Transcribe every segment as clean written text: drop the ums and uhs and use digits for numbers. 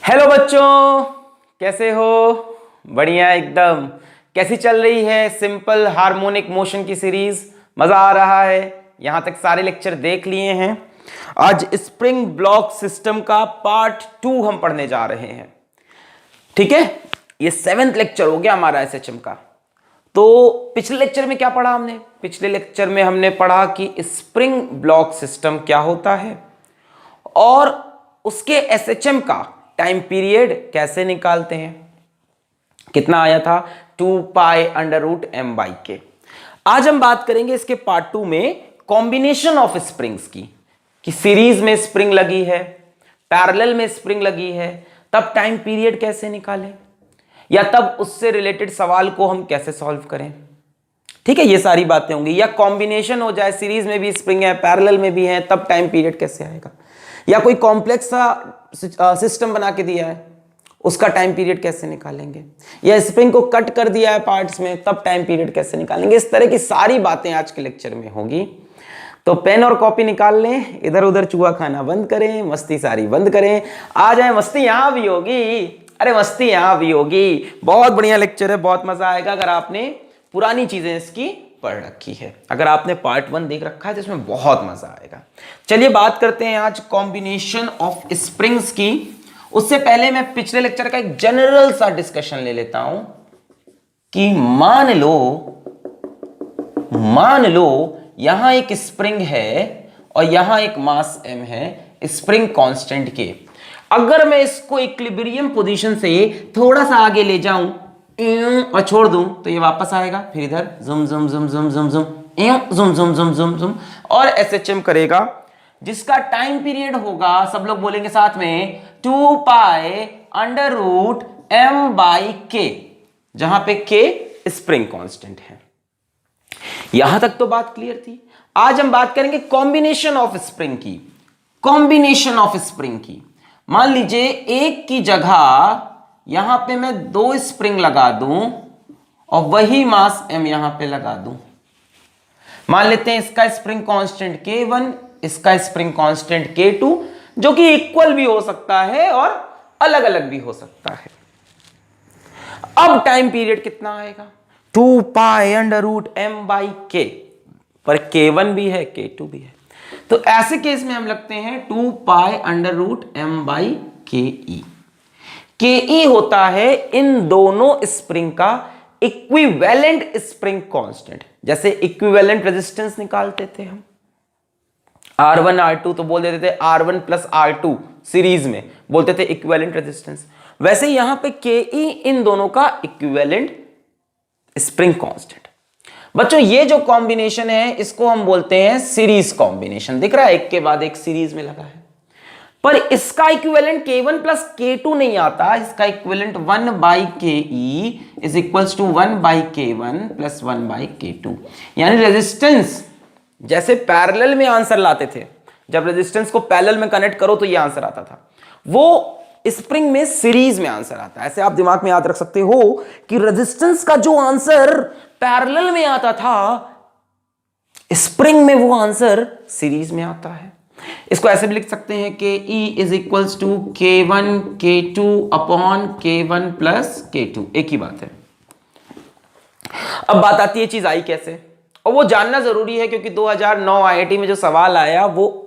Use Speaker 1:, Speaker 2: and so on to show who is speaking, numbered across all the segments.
Speaker 1: Hello बच्चों, कैसे हो? बढ़िया एकदम। कैसी चल रही है सिंपल हार्मोनिक मोशन की सीरीज? मजा आ रहा है? यहां तक सारे लेक्चर देख लिए हैं। आज स्प्रिंग ब्लॉक सिस्टम का पार्ट 2 हम पढ़ने जा रहे हैं। ठीक है, ये 7th लेक्चर हो गया हमारा एसएचएम का। तो पिछले लेक्चर में क्या पढ़ा हमने? पिछले लेक्चर में हमने पढ़ा कि स्प्रिंग ब्लॉक सिस्टम क्या होता है और उसके एसएचएम का टाइम पीरियड कैसे निकालते हैं। कितना आया था? 2π√m/k। आज हम बात करेंगे इसके पार्ट 2 में कॉम्बिनेशन ऑफ स्प्रिंग्स की, कि सीरीज में स्प्रिंग लगी है, पैरेलल में स्प्रिंग लगी है, तब टाइम पीरियड कैसे निकालें, या तब उससे रिलेटेड सवाल को हम कैसे सॉल्व करें। ठीक है, ये सारी बातें होंगी। या कॉम्बिनेशन हो जाए, सीरीज में भी स्प्रिंग है, पैरेलल में भी है, तब टाइम पीरियड कैसे आएगा। या कोई कॉम्प्लेक्स सा सिस्टम बना के दिया है, उसका टाइम पीरियड कैसे निकालेंगे। या स्प्रिंग को कट कर दिया है पार्ट्स में, तब टाइम पीरियड कैसे निकालेंगे। इस तरह की सारी बातें आज के लेक्चर में होगी। तो पेन और कॉपी निकाल लें, इधर उधर चूहा खाना बंद करें, मस्ती सारी बंद करें। आ जाए, मस्ती यहां भी होगी। अरे मस्ती यहां भी होगी। बहुत बढ़िया लेक्चर है, बहुत मजा आएगा अगर आपने पुरानी चीजें इसकी पढ़ रखी है। अगर आपने पार्ट 1 देख रखा है तो इसमें बहुत मजा आएगा। चलिए बात करते हैं आज कॉम्बिनेशन ऑफ स्प्रिंग्स की। उससे पहले मैं पिछले लेक्चर का एक जनरल सा डिस्कशन ले लेता हूं कि मान लो यहां एक स्प्रिंग है और यहां एक मास m है, स्प्रिंग कांस्टेंट के। अगर मैं इसको इक्विलिब्रियम पोजीशन से थोड़ा सा आगे ले जाऊं और छोड़ दूं तो ये वापस आएगा, फिर इधर जुम जुम जुम जुम जुम जुम जुम जुम जुम जुम जुम और एसएचएम करेगा, जिसका टाइम पीरियड होगा, सब लोग बोलेंगे साथ में, 2π√m/k, जहां पे k स्प्रिंग कांस्टेंट है। यहां तक तो बात क्लियर थी। आज हम बात करेंगे कॉम्बिनेशन ऑफ स्प्रिंग की। कॉम्बिनेशन ऑफ स्प्रिंग की, मान लीजिए एक की जगह यहां पे मैं 2 स्प्रिंग लगा दूं और वही मास m यहां पे लगा दूं। मान लेते हैं इसका स्प्रिंग कांस्टेंट k1, इसका स्प्रिंग कांस्टेंट k2, जो कि इक्वल भी हो सकता है और अलग अलग भी हो सकता है। अब टाइम पीरियड कितना आएगा? 2π√m/k, पर k1 भी है, k2 भी है। तो ऐसे केस में हम लगते हैं 2π√m/ke। ke होता है इन दोनों स्प्रिंग का इक्विवेलेंट स्प्रिंग कांस्टेंट। जैसे इक्विवेलेंट रेजिस्टेंस निकालते थे हम, R1 R2, तो बोल देते थे R1 + R2 सीरीज में, बोलते थे इक्विवेलेंट रेजिस्टेंस। वैसे यहां पे ke इन दोनों का इक्विवेलेंट स्प्रिंग कांस्टेंट। बच्चों ये जो कॉम्बिनेशन है इसको हम बोलते हैं सीरीज कॉम्बिनेशन। दिख रहा है, एक के बाद एक सीरीज में लगा है। पर इसका इक्विवेलेंट k1 + k2 नहीं आता, इसका equivalent 1/ke is equals to 1/k1 + 1/k2। यानी रेजिस्टेंस जैसे पैरेलल में आंसर लाते थे, जब रेजिस्टेंस को पैरेलल में कनेक्ट करो तो ये आंसर आता था, वो स्प्रिंग में सीरीज में आंसर आता है। ऐसे आप दिमाग में याद रख सकते हो कि रेजिस्टेंस का जो आंसर पैरेलल में आता था, स्प्रिंग में वो आंसर सीरीज में आता है। इसको ऐसे भी लिख सकते हैं कि E is equals to k1 k2 upon k1 + k2, एक ही बात है। अब बात आती है चीज आई कैसे, और वो जानना जरूरी है क्योंकि 2009 IIT में जो सवाल आया वो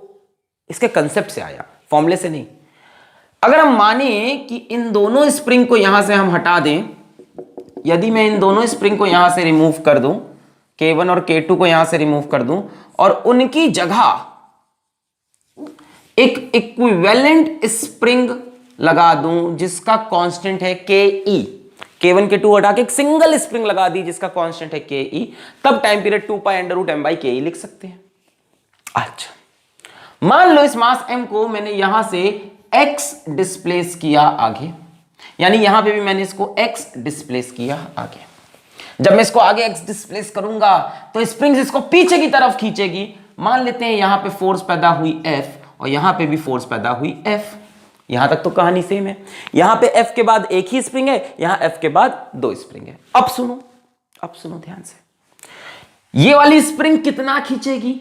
Speaker 1: इसके कंसेप्ट से आया, फॉर्मूले से नहीं। अगर हम माने कि इन दोनों स्प्रिंग को यहां से हम हटा दें, यदि मैं इन दोनों स्प्रिंग को यहां से रिमूव कर दूं, k1 और k2 को यहां से रिमूव कर दूं और उनकी जगह एक इक्विवेलेंट स्प्रिंग लगा दूं जिसका कांस्टेंट है ke, k1 k2 हटा के एक सिंगल स्प्रिंग लगा दी जिसका कांस्टेंट है ke, तब टाइम पीरियड 2π√m/ke लिख सकते हैं। अच्छा, मान लो इस मास m को मैंने यहां से x डिस्प्लेस किया आगे, यानी यहां पे भी मैंने इसको x डिस्प्लेस किया आगे। जब मैं इसको आगे x डिस्प्लेस करूंगा तो स्प्रिंग्स इसको पीछे की तरफ खींचेगी। मान लेते हैं यहां पे फोर्स पैदा हुई F और यहां पे भी फोर्स पैदा हुई F। यहां तक तो कहानी सेम है। यहां पे F के बाद एक ही स्प्रिंग है, यहां F के बाद 2 स्प्रिंग है। अब सुनो ध्यान से, ये वाली स्प्रिंग कितना खींचेगी?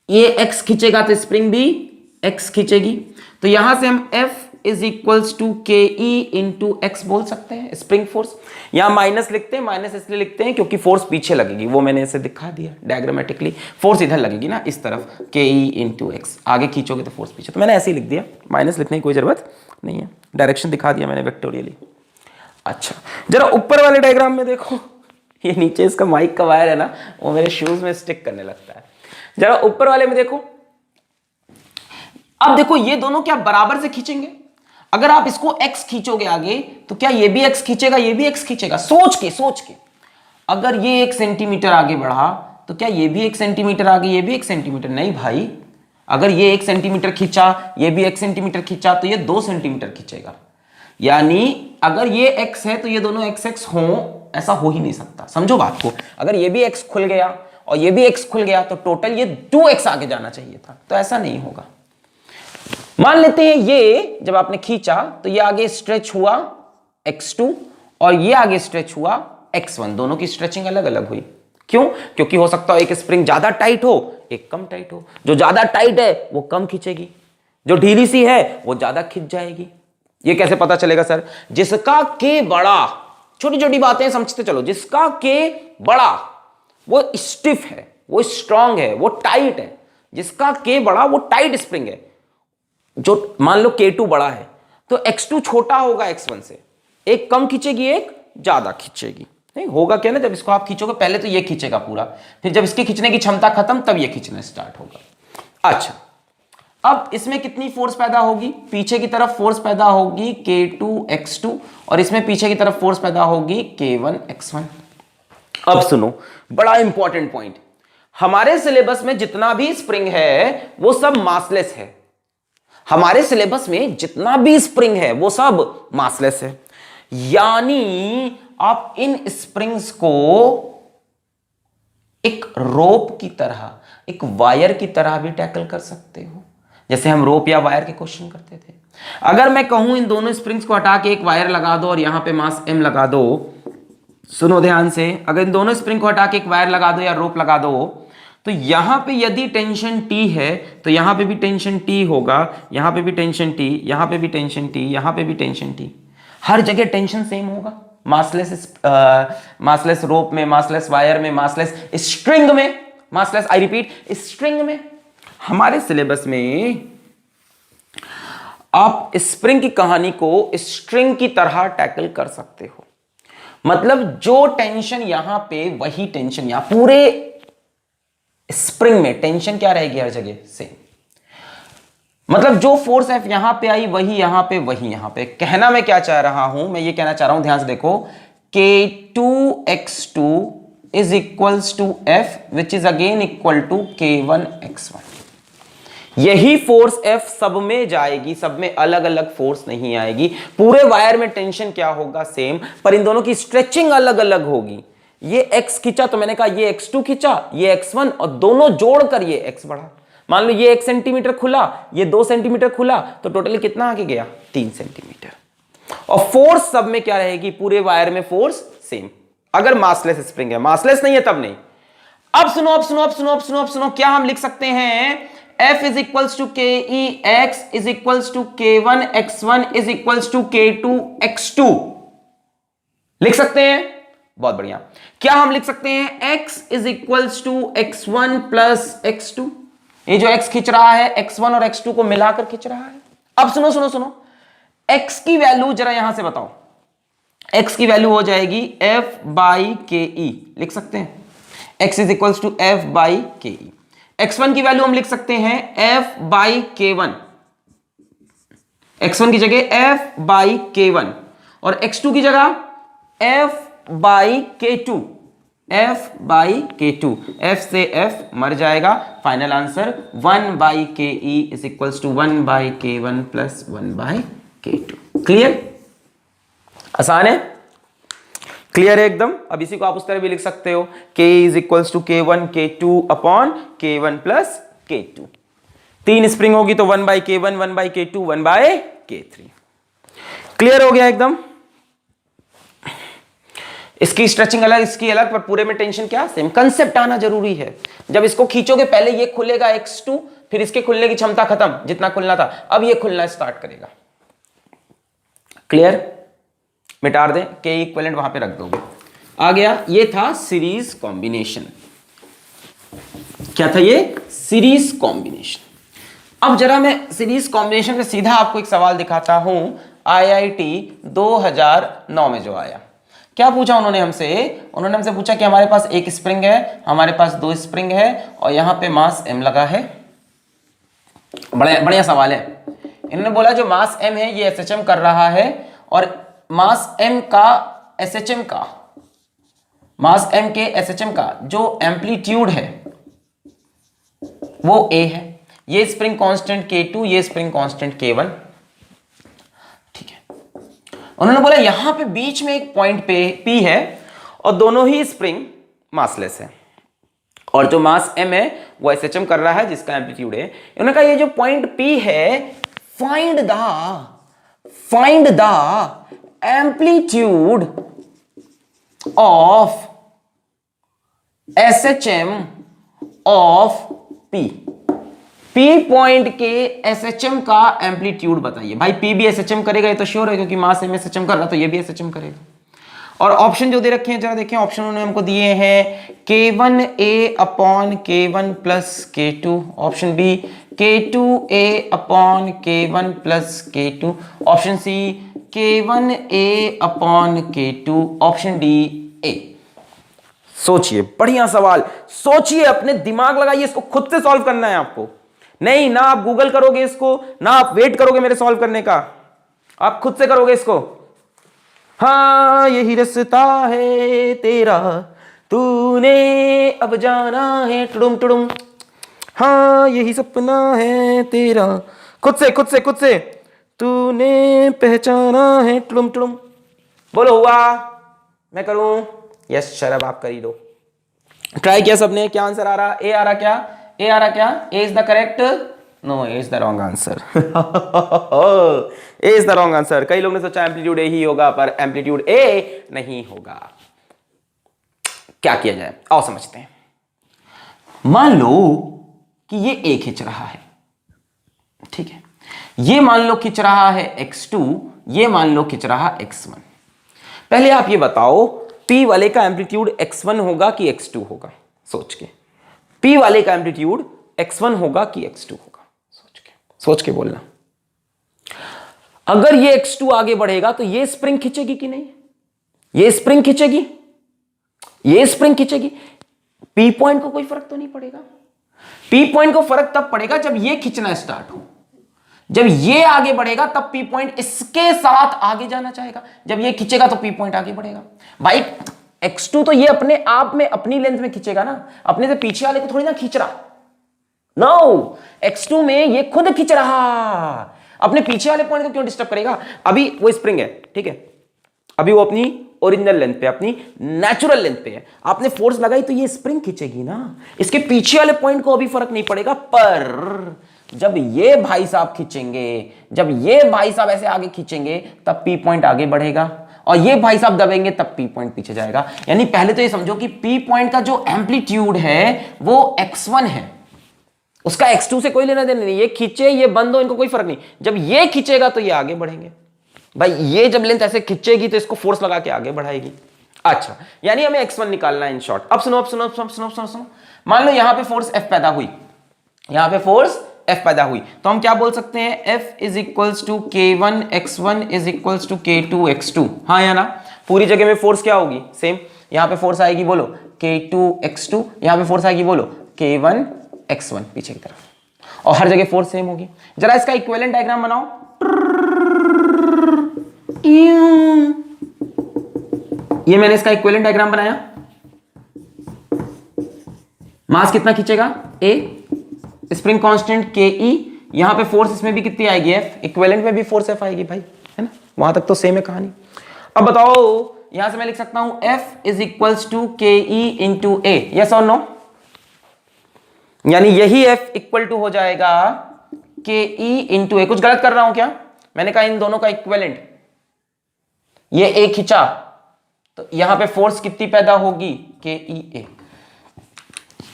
Speaker 1: ये x खींचेगा तो स्प्रिंग भी x खींचेगी। तो यहां से हम F is equals to K E into x बोल सकते हैं स्प्रिंग फोर्स। यहां माइनस लिखते हैं, माइनस इसलिए लिखते हैं क्योंकि फोर्स पीछे लगेगी, वो मैंने इसे दिखा दिया डायग्रामेटिकली। फोर्स इधर लगेगी ना इस तरफ, के ई इंटू एक्स, आगे खींचोगे तो फोर्स पीछे, तो मैंने ऐसे ही लिख दिया, माइनस लिखने की कोई जरूरत नहीं है, डायरेक्शन दिखा दिया मैंने वेक्टोरियली। अच्छा जरा ऊपर वाले डायग्राम में देखो, ये नीचे इसका माइक का वायर है ना, वो मेरे शूज में स्टिक करने लगता है। जरा ऊपर वाले में देखो, अब देखो ये दोनों क्या बराबर से खींचेंगे? अगर आप इसको x खींचोगे आगे तो क्या ये भी x खींचेगा, ये भी x खींचेगा? सोच के अगर ये 1 सेंटीमीटर आगे बढ़ा तो क्या ये भी 1 सेंटीमीटर आगे, ये भी 1 सेंटीमीटर? नहीं भाई, अगर ये 1 सेंटीमीटर खींचा, ये भी 1 सेंटीमीटर खींचा, तो ये 2 सेंटीमीटर खींचेगा। यानी अगर ये x है तो ये दोनों x हो, ऐसा हो ही नहीं सकता। समझो बात को, अगर ये भी x खुल गया और ये भी x खुल गया तो टोटल ये 2x आगे जाना चाहिए था, तो ऐसा नहीं होगा। मान लेते हैं ये जब आपने खींचा तो ये आगे स्ट्रेच हुआ x2 और ये आगे स्ट्रेच हुआ x1, दोनों की स्ट्रेचिंग अलग अलग हुई। क्यों? क्योंकि हो सकता है एक स्प्रिंग ज्यादा टाइट हो, एक कम टाइट हो। जो ज्यादा टाइट है वो कम खींचेगी, जो ढीली सी है वो ज्यादा खींच जाएगी। ये कैसे पता चलेगा सर? जिसका के बड़ा, छोटी छोटी बातें समझते चलो, जिसका के बड़ा वो स्टिफ है, वो स्ट्रांग है, वो टाइट है। जिसका के बड़ा वो टाइट स्प्रिंग है। जो मान लो K2 बड़ा है तो X2 छोटा होगा X1 से, एक कम खींचेगी एक ज्यादा खींचेगी। नहीं होगा क्या ना, जब इसको आप खींचोगे पहले तो ये खींचेगा पूरा, फिर जब इसके खींचने की क्षमता खत्म तब ये खींचना स्टार्ट होगा। अच्छा अब इसमें कितनी फोर्स पैदा होगी? पीछे की तरफ फोर्स पैदा होगी K2 X2 और इसमें पीछे की तरफ फोर्स पैदा होगी K1 X1। अब सुनो बड़ा इंपॉर्टेंट पॉइंट, हमारे सिलेबस में जितना भी स्प्रिंग है वो सब मासलेस है। हमारे सिलेबस में जितना भी स्प्रिंग है वो सब मासलेस है, यानी आप इन स्प्रिंग्स को एक रोप की तरह, एक वायर की तरह भी टैकल कर सकते हो, जैसे हम रोप या वायर के क्वेश्चन करते थे। अगर मैं कहूं इन दोनों स्प्रिंग्स को हटा के एक वायर लगा दो और यहां पे मास m लगा दो, सुनो ध्यान से, अगर इन दोनों स्प्रिंग को हटा के एक वायर लगा दो या रोप लगा दो तो यहां पे यदि टेंशन T है तो यहां पे भी टेंशन T होगा, यहां पे भी टेंशन T, यहां पे भी टेंशन T, यहां पे भी टेंशन T, हर जगह टेंशन सेम होगा। मासलेस रोप में, मासलेस वायर में, मासलेस स्ट्रिंग में, मासलेस आई रिपीट स्ट्रिंग में। हमारे सिलेबस में आप स्प्रिंग की कहानी को स्ट्रिंग की तरह टैकल कर सकते हो। मतलब जो टेंशन यहां पे वही टेंशन यहां, पूरे स्प्रिंग में टेंशन क्या रहेगी? हर जगह सेम। मतलब जो फोर्स F यहां पे आई वही यहां पे, वही यहां पे। कहना मैं क्या चाह रहा हूं, मैं ये कहना चाह रहा हूं, ध्यान से देखो, K2X2 is equals to F which is again equal to K1X1। यही फोर्स F सब में जाएगी, सब में अलग अलग फोर्स नहीं आएगी। पूरे वायर में टेंशन क्या होगा? सेम, पर इन दोनों की स्ट्रेचिंग अलग अलग होगी। ये x खींचा तो मैंने कहा ये x2 खींचा, ये x1, और दोनों जोड़कर ये x बढ़ा। मान लो ये 1 सेंटीमीटर खुला, ये 2 सेंटीमीटर खुला, तो टोटली कितना आगे गया? 3 सेंटीमीटर। और फोर्स सब में क्या रहेगी? पूरे वायर में फोर्स सेम, अगर मासलेस स्प्रिंग है। मासलेस नहीं है तब नहीं। अब सुनो, अब सुनो, अब सुनो, अब सुनो, अब सुनो, क्या हम लिख सकते हैं? F is equals to K E X is equals to K1 X1 is equals to K2 X2 लिख सकते हैं। बहुत बढ़िया। क्या हम लिख सकते हैं? X is equals to X1 plus X2। ये जो X खींच रहा है X1 और X2 को मिलाकर खींच रहा है। अब सुनो सुनो सुनो, X की वैल्यू जरा यहां से बताओ। X की वैल्यू हो जाएगी F बाई के ई, लिख सकते हैं X is equals to F by K E. X1 की वैल्यू हम लिख सकते हैं F बाई K1, X1 की जगह F बाई K1, और X2 की जगह F by K2, F by K2। F से F मर जाएगा, final answer 1 by K E is equals to 1 by K1 plus 1 by K2। Clear? आसान है, क्लियर है एकदम। अब इसी को आप उस तरह भी लिख सकते हो, K is equals to K1 K2 upon K1 plus K2। 3 spring होगी तो 1 by K1, 1 by K2, 1 by K3। Clear हो गया एकदम। इसकी स्ट्रेचिंग अलग, इसकी अलग, पर पूरे में टेंशन क्या? सेम। कंसेप्ट आना जरूरी है। जब इसको खींचोगे पहले ये खुलेगा X2, फिर इसके खुलने की क्षमता खत्म, जितना खुलना था, अब ये खुलना स्टार्ट करेगा। क्लियर, मिटा दें, के इक्विवेलेंट वहां पे रख दोगे, आ गया। ये था सीरीज कॉम्बिनेशन। क्या था ये? Series combination. अब जरा मैं सीरीज कॉम्बिनेशन में सीधा आपको एक सवाल दिखाता हूं, आईआईटी 2009 में जो आया। क्या पूछा उन्होंने हमसे पूछा कि हमारे पास एक स्प्रिंग है, हमारे पास दो स्प्रिंग है और यहां पे मास m लगा है। बढ़िया सवाल है। इन्होंने बोला जो मास m है ये SHM कर रहा है और मास m का SHM का, मास m के SHM का जो एम्पलीट्यूड है वो a है। ये स्प्रिंग कांस्टेंट K2, ये स्प्रिंग कांस्टेंट K1। ठीक है, उन्होंने बोला यहां पे बीच में एक पॉइंट पे P है और दोनों ही स्प्रिंग मासलेस है और जो मास m है वो SHM कर रहा है जिसका एम्पलीट्यूड है। उन्होंने कहा ये जो पॉइंट P है, find the amplitude of SHM of P। P point के SHM का एम्पलीट्यूड बताइए। भाई P भी SHM करेगा, ये तो श्योर है क्योंकि मास m SHM कर रहा तो ये भी SHM करेगा। और ऑप्शन जो दे रखे हैं जरा देखें, ऑप्शन उन्होंने हमको दिए हैं K1A upon K1 plus K2, option B K2A upon K1 plus K2, option C K1A upon K2, option D A। सोचिए, बढ़िया सवाल, सोचिए, अपने दिमाग लगाइए, इसको खुद से सॉल्व करना है आपको। नहीं ना आप गूगल करोगे इसको, ना आप वेट करोगे मेरे सॉल्व करने का, आप खुद से करोगे इसको। हाँ यही रास्ता है तेरा, तूने अब जाना है, टुडुम टुडुम। हाँ यही सपना है तेरा, खुद से तूने पहचाना है, टुडुम टुडुम। बोलो हुआ, मैं करूं? यस शरब आप कर ही दो। ट्राई किया सबने, क्या आंसर आ रहा? ए आ रहा क्या? ए आ रहा क्या? A is the correct? No, A is the wrong answer. A is the wrong answer. कई लोगों ने सोचा एम्पलीट्यूड ए ही होगा, पर एम्पलीट्यूड ए नहीं होगा। क्या किया जाए, आओ समझते हैं। मान लो कि ये ए खिंच रहा है, ठीक है, ये मान लो खिंच रहा है x2, ये मान लो खिंच रहा x1। पहले आप ये बताओ P वाले का एम्पलीट्यूड x1 होगा कि x2 होगा? सोच के, P वाले का एम्पलीट्यूड x1 होगा कि x2 होगा? सोच के बोलना। अगर ये x2 आगे बढ़ेगा तो ये स्प्रिंग खींचेगी कि नहीं? ये स्प्रिंग खींचेगी, ये स्प्रिंग खींचेगी। P पॉइंट को कोई फर्क तो नहीं पड़ेगा। P पॉइंट को फर्क तब पड़ेगा जब ये खींचना स्टार्ट हो। जब ये आगे बढ़ेगा तब P पॉइंट इसके साथ आगे जाना चाहेगा। जब ये खींचेगा तो P पॉइंट आगे बढ़ेगा। भाई x2 तो ये अपने आप में अपनी लेंथ में खींचेगा ना, अपने से पीछे वाले को थोड़ी ना खींच रहा। नो, x2 में ये खुद खींच रहा, अपने पीछे वाले पॉइंट को क्यों डिस्टर्ब करेगा? अभी वो स्प्रिंग है, ठीक है, अभी वो अपनी ओरिजिनल लेंथ पे, अपनी नेचुरल लेंथ पे है। आपने फोर्स लगाई तो ये स्प्रिंग खींचेगी ना, इसके पीछे वाले पॉइंट को अभी फर्क नहीं पड़ेगा। पर जब ये भाई साहब खींचेंगे, जब ये भाई साहब ऐसे आगे खींचेंगे तब P पॉइंट आगे बढ़ेगा और ये भाई साहब दबेंगे तब P पॉइंट पीछे जाएगा। यानी पहले तो ये समझो कि P पॉइंट का जो एम्पलीट्यूड है वो x1 है, उसका x2 से कोई लेना देना नहीं। ये खींचे ये बंद हो, इनको कोई फर्क नहीं। जब ये खींचेगा तो ये आगे बढ़ेंगे। भाई ये जब लेंथ ऐसे खींचेगी तो इसको फोर्स लगा के आगे बढ़ाएगी। अच्छा, यानी हमें x1 निकालना है इन शॉर्ट। अब सुनो, मान लो यहां पे फोर्स F पैदा हुई, यहां पे फोर्स F पैदा हुई, तो हम क्या बोल सकते हैं? F is equals to K1 x1 is equals to K2 x2। हाँ या ना? पूरी जगह में फोर्स क्या होगी? सेम। यहां पे फोर्स आएगी, बोलो K2 x2, यहां पे फोर्स आएगी, बोलो K1 x1 पीछे की तरफ, और हर जगह फोर्स सेम होगी। जरा इसका इक्विवेलेंट डायग्राम बनाओ। ये मैंने इसका इक्विवेलेंट डायग्राम बनाया। मास कितना खींचेगा? A, स्प्रिंग कांस्टेंट KE, यहां पे फोर्स इसमें भी कितनी आएगी? F, इक्विवेलेंट में भी फोर्स F आएगी भाई, है ना? वहां तक तो सेम है कहानी। अब बताओ, यहां से मैं लिख सकता हूं F is equals to KE into A, yes और नो? यानी यही F इक्वल टू हो जाएगा KE इंटू A। कुछ गलत कर रहा हूं क्या? मैंने कहा इन दोनों का इक्विवेलेंट, ये A खींचा तो यहां पे फोर्स कितनी पैदा होगी? KEA।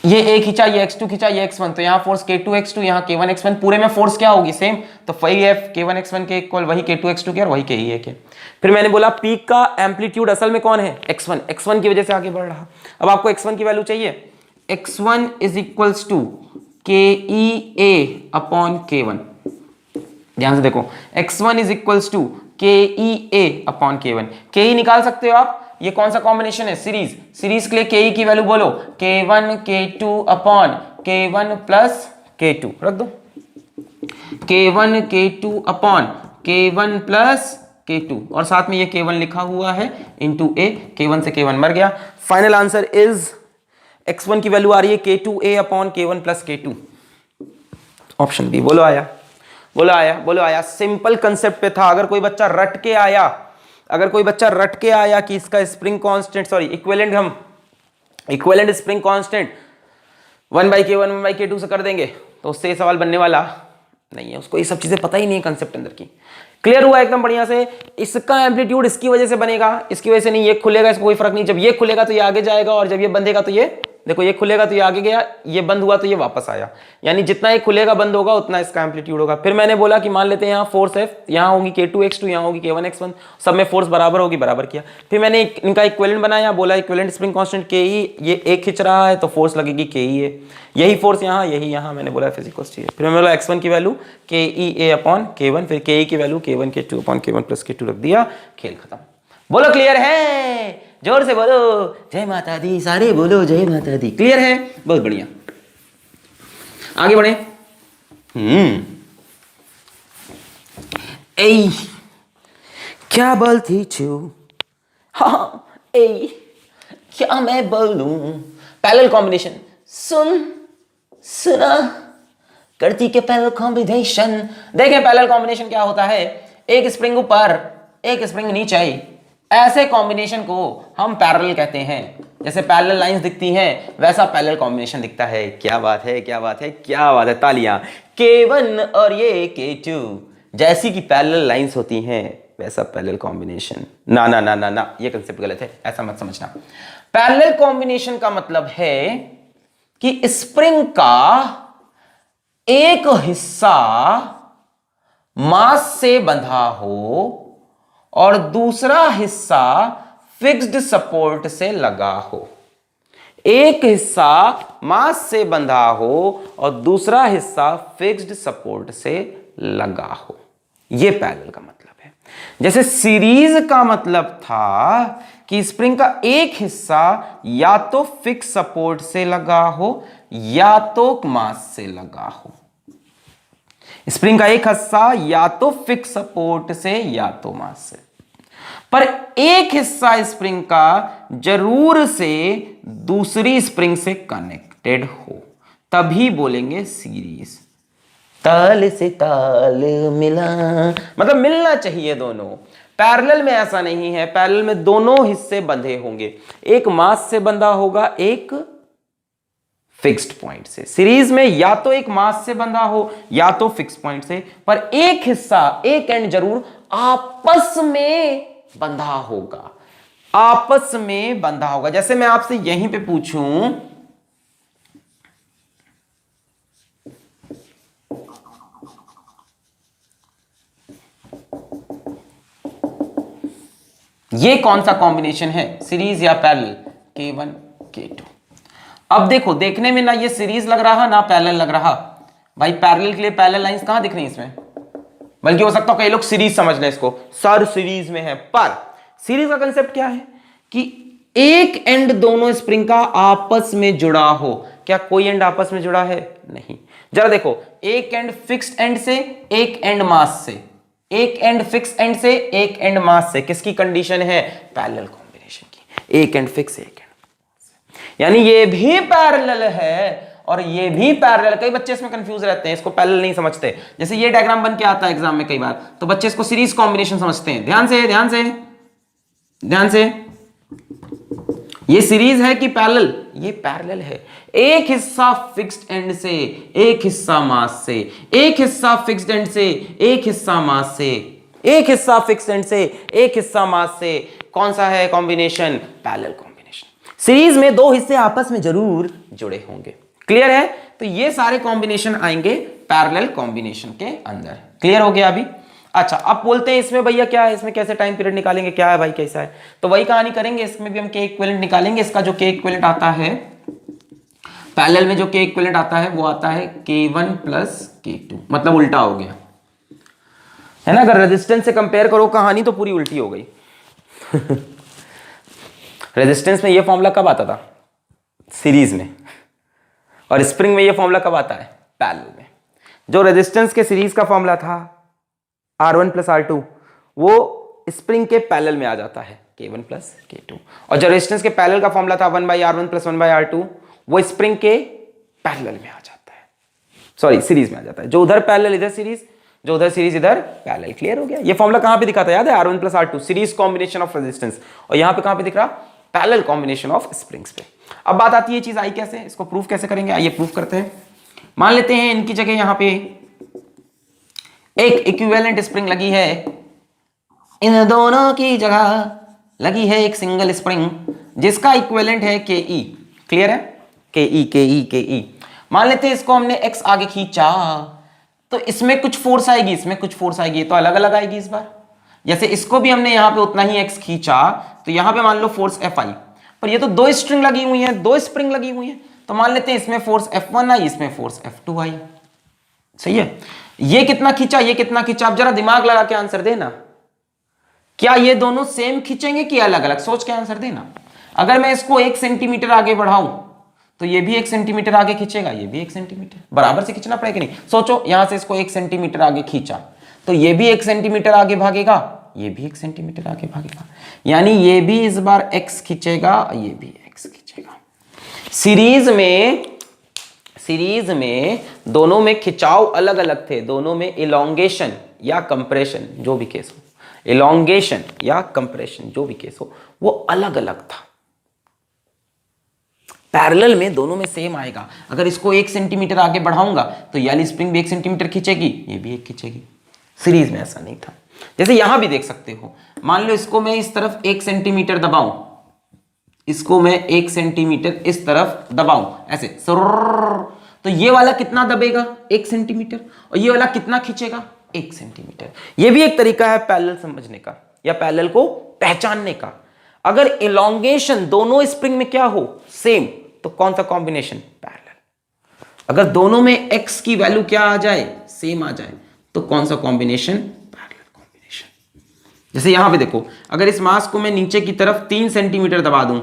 Speaker 1: ये A खींचा, ये x2 खींचा, ये x1, तो यहाँ फोर्स k2x2, यहाँ k1x1, पूरे में फोर्स क्या होगी सेम, तो वही है k1x1 के इक्वल वही k2x2 के और वही ke के। फिर मैंने बोला पीक का एम्पलीट्यूड असल में कौन है, x1, x1 की वजह से आगे बढ़ रहा। अब आपको x1 की वैल्यू चाहिए, x1 is equals to KEA upon K1। ध्यान से देखो, x1 is equals to KEA upon K1। KE निकाल सकते हो आप, ये कौन सा कॉम्बिनेशन है, सीरीज, सीरीज के लिए KE की वैल्यू बोलो K1 K2 upon K1 plus K2, रख दो K1 K2 upon K1 plus K2, और साथ में ये K1 लिखा हुआ है इंटू A, K1 से K1 मर गया। फाइनल आंसर इज x1 की वैल्यू आ रही है K2A upon K1 plus K2, option B. बोलो आया, बोलो आया, बोलो आया। सिंपल कंसेप्ट पे था। अगर कोई बच्चा रट के आया, अगर कोई बच्चा रट के आया कि इसका स्प्रिंग कांस्टेंट, सॉरी इक्विवेलेंट, हम equivalent spring constant 1/K1 1/K2 से कर देंगे, तो उससे ये सवाल बनने वाला नहीं है। उसको ये सब चीजें पता ही नहीं है कंसेप्ट अंदर की। क्लियर हुआ एकदम बढ़िया से। इसका एम्पलीट्यूड इसकी वजह से बनेगा, इसकी वजह से नहीं। ये खुलेगा, इसको कोई फर्क नहीं। जब ये खुलेगा तो ये आगे जाएगा, और जब ये बंधेगा तो ये, देखो ये खुलेगा तो ये आगे गया, ये बंद हुआ तो ये वापस आया। यानी जितना ये खुलेगा बंद होगा उतना इसका एम्पलीट्यूड होगा। फिर मैंने बोला कि मान लेते हैं यहाँ फोर्स है, यहाँ होगी K2x2, यहाँ होगी K1x1, सब में फोर्स बराबर होगी, बराबर किया। फिर मैंने इनका इक्विवेलेंट बनाया, बोला इक्विवेलेंट स्प्रिंग कांस्टेंट KE, ये एक खिंच रहा है तो फोर्स लगेगी KEA, यही फोर्स यहाँ, यही यहाँ। मैंने बोला फिजिकल चाहिए। फिर मैंने बोला x1 की वैल्यू KEA अपॉन K1, फिर KE की value K1 K2 upon K1 plus K2 रख दिया, खेल खत्म। बोलो क्लियर है, जोर से बोलो जय माता दी, सारे बोलो जय माता दी। क्लियर है, बहुत बढ़िया। आगे बढ़े। ए क्या बोलती छू, हाँ ए क्या मैं बोलूं। पैरेलल कॉम्बिनेशन, सुन सुना करती के पैरेलल कॉम्बिनेशन। देखें पैरेलल कॉम्बिनेशन क्या होता है, एक स्प्रिंग ऊपर एक स्प्रिंग नीचे, ऐसे कॉम्बिनेशन को हम पैरेलल कहते हैं। जैसे पैरेलल लाइंस दिखती हैं वैसा पैरेलल कॉम्बिनेशन दिखता है। क्या बात है, क्या बात है, क्या बात है, तालियां। K1 और ये K2 जैसी कि पैरेलल लाइंस होती हैं वैसा पैरेलल कॉम्बिनेशन। ना ना ना ना ना, ये कंसेप्ट गलत है, ऐसा मत समझना। पैरेलल कॉम्बिनेशन का मतलब है कि स्प्रिंग का एक हिस्सा मास से बंधा हो और दूसरा हिस्सा फिक्स्ड सपोर्ट से लगा हो। एक हिस्सा मास से बंधा हो और दूसरा हिस्सा फिक्स्ड सपोर्ट से लगा हो, यह पैरेलल का मतलब है। जैसे सीरीज का मतलब था कि स्प्रिंग का एक हिस्सा या तो फिक्स सपोर्ट से लगा हो या तो मास से लगा हो। स्प्रिंग का एक हिस्सा या तो फिक्स सपोर्ट से या तो मास से, पर एक हिस्सा स्प्रिंग का जरूर से दूसरी स्प्रिंग से कनेक्टेड हो, तभी बोलेंगे सीरीज। ताल से ताल मिला, मतलब मिलना चाहिए दोनों। पैरेलल में ऐसा नहीं है, पैरेलल में दोनों हिस्से बंधे होंगे, एक मास से बंधा होगा एक फिक्स्ड पॉइंट से। सीरीज में या तो एक मास से बंधा हो या तो फिक्स पॉइंट से, पर एक हिस्सा, एक एंड जरूर आपस में बंधा होगा, आपस में बंधा होगा। जैसे मैं आपसे यहीं पे पूछूं, ये कौन सा कॉम्बिनेशन है, सीरीज या पैरेलल, K1 K2। अब देखो, देखने में ना ये सीरीज लग रहा ना पैरेलल लग रहा। भाई पैरेलल के लिए पैरेलल लाइंस कहां दिख रही हैं इसमें, बल्कि हो सकता है कई लोग सीरीज समझ लें इसको, सर सीरीज में है। पर सीरीज का कंसेप्ट क्या है कि एक एंड दोनों स्प्रिंग का आपस में जुड़ा हो। क्या कोई एंड आपस में जुड़ा है? नहीं। जरा देखो, एक एंड फिक्स्ड एंड से, एक एंड मास से, एक एंड फिक्स एंड से, एक एंड मास से, किसकी कंडीशन है? पैरेलल कॉम्बिनेशन की। एक एंड फिक्स, एक एंड, यानी ये भी पैरेलल है और ये भी पैरेलल। कई बच्चे इसमें कंफ्यूज रहते हैं, इसको पैरेलल नहीं समझते। जैसे ये डायग्राम बन के आता है एग्जाम में कई बार, तो बच्चे इसको सीरीज कॉम्बिनेशन समझते हैं। ध्यान से, ध्यान से, ध्यान से, ये सीरीज है कि पैरेलल? ये पैरेलल है। एक हिस्सा फिक्स्ड एंड से, एक हिस्सा मास से, एक हिस्सा फिक्स्ड एंड से, एक हिस्सा मास से, एक हिस्सा फिक्स्ड एंड से, एक हिस्सा मास से। कौन सा है कॉम्बिनेशन? Parallel combination. सीरीज में दो हिस्से आपस में जरूर जुड़े होंगे। क्लियर है? तो ये सारे कॉम्बिनेशन आएंगे पैरेलल कॉम्बिनेशन के अंदर। क्लियर हो गया अभी? अच्छा, अब बोलते हैं इसमें भैया क्या है, इसमें कैसे टाइम पीरियड निकालेंगे, क्या है भाई कैसा है? तो वही कहानी करेंगे, इसमें भी हम के इक्विवेलेंट निकालेंगे। इसका जो के इक्विवेलेंट आता है पैरेलल में, जो के इक्विवेलेंट आता है वो आता है K1 प्लस K2, मतलब उल्टा हो गया है ना। अगर रेजिस्टेंस से कंपेयर करो कहानी तो पूरी उल्टी हो गई। रेजिस्टेंस में ये फॉर्मूला कब आता था? सीरीज में। और स्प्रिंग में ये फॉर्मूला कब आता है? पैरेलल में। जो रेजिस्टेंस के सीरीज का फॉर्मूला था R1 प्लस R2, वो स्प्रिंग के पैरेलल में आ जाता है K1 प्लस K2। और जो रेजिस्टेंस के पैरेलल का फॉर्मूला था 1/R1 प्लस 1/R2, वो स्प्रिंग के पैरेलल में आ जाता है, सॉरी सीरीज में आ जाता है। जो उधर पैरेलल इधर सीरीज, जो उधर सीरीज इधर पैरेलल। क्लियर हो गया? ये फॉर्मूला कहां पे दिखा था याद है? R1 plus R2 series combination of resistance, और यहां पे कहां पे दिख रहा? पैरेलल कॉम्बिनेशन ऑफ स्प्रिंग्स पे। अब बात आती है चीज आई कैसे, इसको प्रूफ कैसे करेंगे? आइए प्रूफ करते हैं। मान लेते हैं इनकी जगह यहां पे एक इक्विवेलेंट स्प्रिंग लगी है, इन दोनों की जगह लगी है एक सिंगल स्प्रिंग जिसका इक्विवेलेंट है KE। क्लियर है? KE। मान लेते हैं इसको हमने x आगे खींचा, तो इसमें कुछ फोर्स आएगी, इसमें कुछ फोर्स आएगी, तो अलग अलग आएगी इस बार। जैसे इसको भी हमने यहां पे उतना ही x खींचा, तो यहां पे मान लो फोर्स F आई, पर ये तो दो स्ट्रिंग लगी हुई है, दो स्प्रिंग लगी हुई है, तो मान लेते हैं इसमें फोर्स F1 आई, इसमें फोर्स F2 आई। सही है? ये कितना खींचा, ये कितना खींचा? आप जरा दिमाग लगा के आंसर देना, क्या ये दोनों सेम खींचेंगे कि अलग अलग? सोच के आंसर देना। अगर मैं इसको 1 सेंटीमीटर आगे बढ़ाऊं तो ये भी 1 सेंटीमीटर आगे खींचेगा, ये भी 1 सेंटीमीटर, बराबर से खींचना पड़ेगा नहीं? सोचो, यहां से इसको 1 सेंटीमीटर आगे खींचा तो ये भी 1 सेंटीमीटर आगे भागेगा, ये भी 1 सेंटीमीटर आगे भागेगा, यानी ये भी इस बार x खींचेगा, ये भी x खींचेगा। सीरीज में दोनों में खिंचाव अलग अलग थे, दोनों में इलोंगेशन या कंप्रेशन जो भी केस हो, इलोंगेशन या कंप्रेशन जो भी केस हो, वो अलग अलग था। पैरेलल में दोनों में सेम आएगा। अगर इसको 1 सेंटीमीटर आगे बढ़ाऊंगा तो ये वाली स्प्रिंग भी 1 सेंटीमीटर खींचेगी, ये भी 1 खींचेगी। सीरीज में ऐसा नहीं था। जैसे यहां भी देख सकते हो, मान लो इसको मैं इस तरफ 1 सेंटीमीटर दबाऊं, इसको मैं 1 सेंटीमीटर इस तरफ दबाऊं ऐसे, तो ये वाला कितना दबेगा? 1 सेंटीमीटर। और ये वाला कितना खींचेगा? 1 सेंटीमीटर। ये भी एक तरीका है पैरेलल समझने का या पैरेलल को पहचानने का। अगर इलोंगेशन दोनों स्प्रिंग में क्या हो? सेम, तो कौन सा कॉम्बिनेशन? पैरेलल। अगर दोनों में x की वैल्यू क्या आ जाए? सेम आ जाए, तो कौन सा कॉम्बिनेशन? Parallel combination. जैसे यहां पे देखो, अगर इस मास को मैं नीचे की तरफ 3 सेंटीमीटर दबा दूं,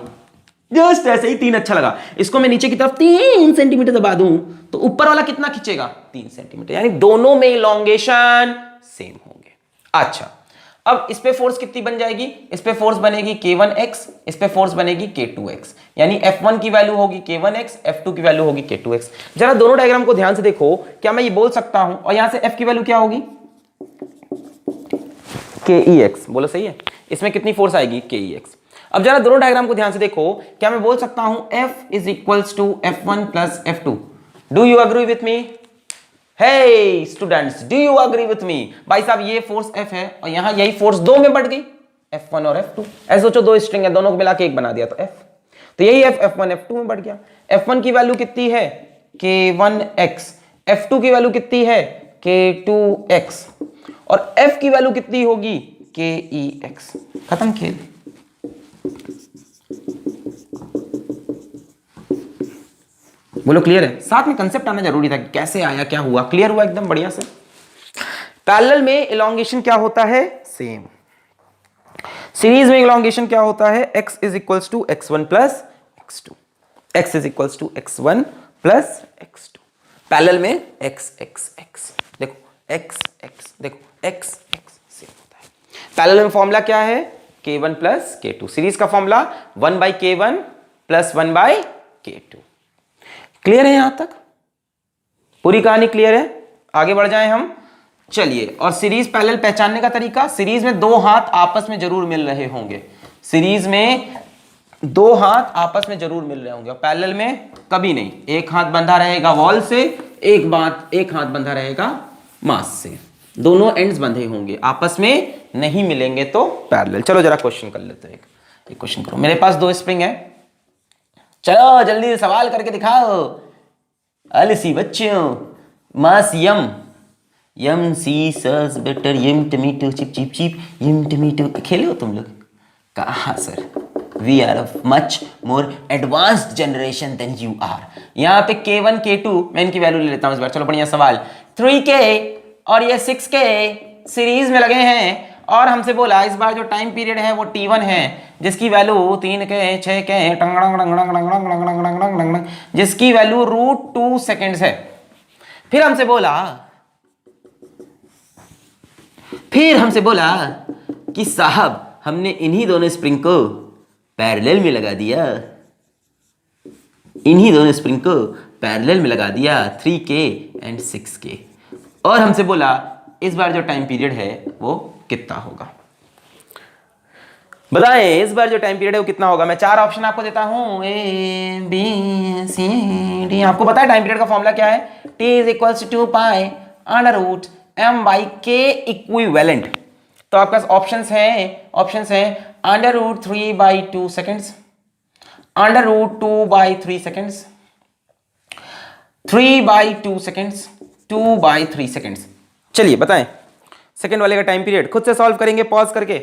Speaker 1: जस्ट ऐसे ही 3 अच्छा लगा, इसको मैं नीचे की तरफ 3 सेंटीमीटर दबा दूं, तो ऊपर वाला कितना खींचेगा? 3 सेंटीमीटर, यानी दोनों में इलोंगेशन सेम होंगे। अच्छा, अब इस पे फोर्स कितनी बन जाएगी? इस पे फोर्स बनेगी K1x, इस पे फोर्स बनेगी K2x, यानी F1 की वैल्यू होगी K1x, F2 की वैल्यू होगी K2x। जरा दोनों डायग्राम को ध्यान से देखो, क्या मैं ये बोल सकता हूं, और यहां से F की वैल्यू क्या होगी? KEX, बोलो सही है? इसमें कितनी फोर्स आएगी? KEX। अब जरा दोनों डायग्राम को ध्यान से देखो, क्या मैं बोल सकता हूं F is equals to F1 plus F2? Do you agree with me? Hey students, do you agree with me? भाई साहब, ये फोर्स F है और यहां यही फोर्स दो में बढ़ गई, F1 और F2। ऐसे सोचो, दो स्ट्रिंग है, दोनों को मिला के एक बना दिया तो F, तो यही F F1 F2 में बढ़ गया। F1 की वैल्यू कितनी है? K1x। F2 की वैल्यू कितनी है? K2x। और F की वैल्यू कितनी होगी? KEX। खत्म खेल। बोलो क्लियर है? साथ में कंसेप्ट आना जरूरी था कि कैसे आया, क्या हुआ। क्लियर हुआ एकदम बढ़िया से? पैरेलल में इलोंगेशन क्या होता है? सेम। सीरीज में इलोंगेशन क्या होता है? x is equals to x1 plus x2, x is equals to x1 plus x2। Parallel में x x x, देखो x x, देखो x x सेम होता है। पैरेलल में फॉर्मूला क्या है? K1 plus K2। सीरीज का formula 1/K1 plus 1/K2। Clear है? यहां तक पूरी कहानी क्लियर है? आगे बढ़ जाएं हम। चलिए, और सीरीज पैरेलल पहचानने का तरीका, सीरीज में दो हाथ आपस में जरूर मिल रहे होंगे, सीरीज में दो हाथ आपस में जरूर मिल रहे होंगे, और पैरेलल में कभी नहीं। एक हाथ बंधा रहेगा वॉल से, एक हाथ बंधा रहेगा मास से, दोनों एंड्स बंधे होंगे, आपस में नहीं मिलेंगे तो पैरेलल। चलो जरा क्वेश्चन कर लेते हैं। एक क्वेश्चन करो। मेरे पास दो स्प्रिंग है, चलो जल्दी से सवाल करके दिखाओ आलसी बच्चों। मास यम, यम सी सस butter yum tomato chip chip chip yum tomato. खेले हो तुम लोग? कहाँ sir, we are of much more advanced generation than you are. यहाँ पे K1 K2 मैं इनकी वैल्यू ले लेता हूँ इस बार। चलो बढ़िया सवाल। 3K और ये 6K सीरीज में लगे हैं और हमसे बोला इस बार जो टाइम पीरियड है वो T1 है जिसकी वैल्यू 3K 6K जिसकी वैल्यू √2 सेकेंड्स है। फिर हमसे बोला कि साहब हमने इन्हीं दोनों स्प्रिंग को पैरेलल में लगा दिया, इन्हीं दोनों स्प्रिंग को पैरेलल में लगा दिया 3K एंड 6K। और हमसे बोला इस बार जो टाइम पीरियड है वो कितना होगा। बताएं इस बार जो टाइम पीरियड है वो कितना होगा। मैं 4 ऑप्शन आपको देता हूं ABCD। आपको पता है टाइम पीरियड का फॉर्मूला क्या है? T is equals to pi under root M by K equivalent. तो आपके पास ऑप्शंस हैं under root 3 by 2 seconds, under root 2 by 3 seconds, 3 by 2 seconds, 2 by 3 seconds. चलिए बताएं सेकेंड वाले का टाइम पीरियड। खुद से सॉल्व करेंगे, पॉज करके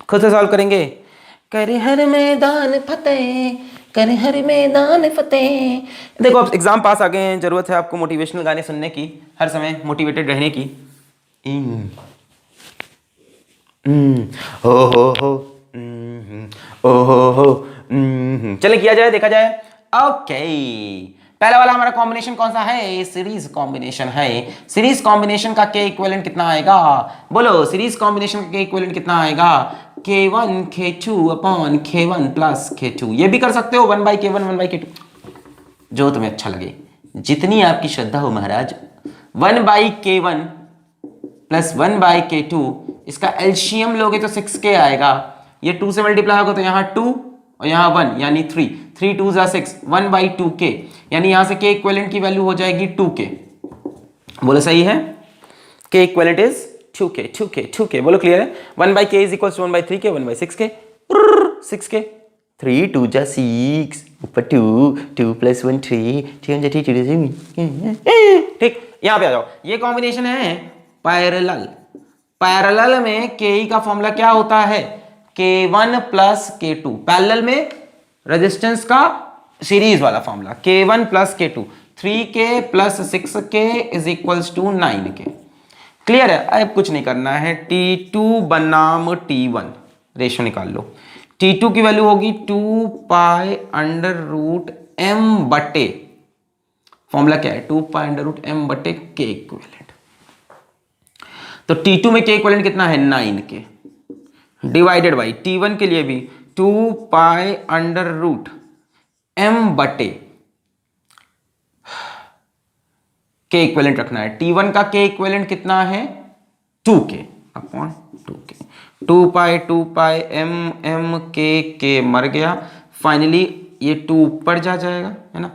Speaker 1: खुद से सॉल्व करेंगे। करे हर मैदान फतेह, करे हर मैदान फतेह। देखो अब एग्जाम पास आ गए हैं, जरूरत है आपको मोटिवेशनल गाने सुनने की, हर समय मोटिवेटेड रहने की। हो चले किया जाए, देखा जाए। ओके पहला वाला हमारा कॉम्बिनेशन कौन सा है? सीरीज कॉम्बिनेशन है। सीरीज कॉम्बिनेशन का के इक्विवेलेंट कितना आएगा? बोलो सीरीज कॉम्बिनेशन का के इक्विवेलेंट कितना आएगा? K1 K2 upon K1 plus K2। ये भी कर सकते हो 1/K1 1/K2, जो तुम्हें अच्छा लगे, जितनी आपकी श्रद्धा हो महाराज। 1/K1 प्लस 1/K2, इसका एलसीएम लोगे तो 6K आएगा। ये 2 से मल्टीप्लाई होगा तो यहाँ 2 और यहाँ 1 यानी 3, 3 2 जा 6, 1/2K यानी यहाँ से K इक्विवेलेंट की वैल्यू हो जाएगी 2K। बोलो सही है? K equivalent is 2K। बोलो क्लियर है? 1/K is equals to 1/3K 1/6K 6K 3 2 जा 6 ऊपर 2 2 प्लस 1 3 3 जा 3 ठीक। यहाँ पे आ जाओ, ये कॉम्बिनेशन है पैरेलल। पैरेलल में के का फॉर्मूला क्या होता है? K1 plus K2। पैरेलल में रेजिस्टेंस का सीरीज वाला formula K1 plus K2, 3K plus 6K is equals to 9K। Clear है? अब कुछ नहीं करना है, T2 बनाम T1 रेशियो निकाल लो। T2 की वैल्यू होगी 2 पाई अंडर रूट M बटे, फॉर्मूला क्या है? 2 पाई अंडर रूट M बटे K इक्विवेलेंट। तो T2 में K इक्विवेलेंट कितना है? 9K डिवाइडेड बाई T1 के लिए भी 2 पाई अंडर रूट M बटे K इक्विवेलेंट रखना है। T1 का K इक्विवेलेंट कितना है? 2K upon 2K। 2 पाई M K मर गया। फाइनली ये 2 ऊपर जा जाएगा, है ना?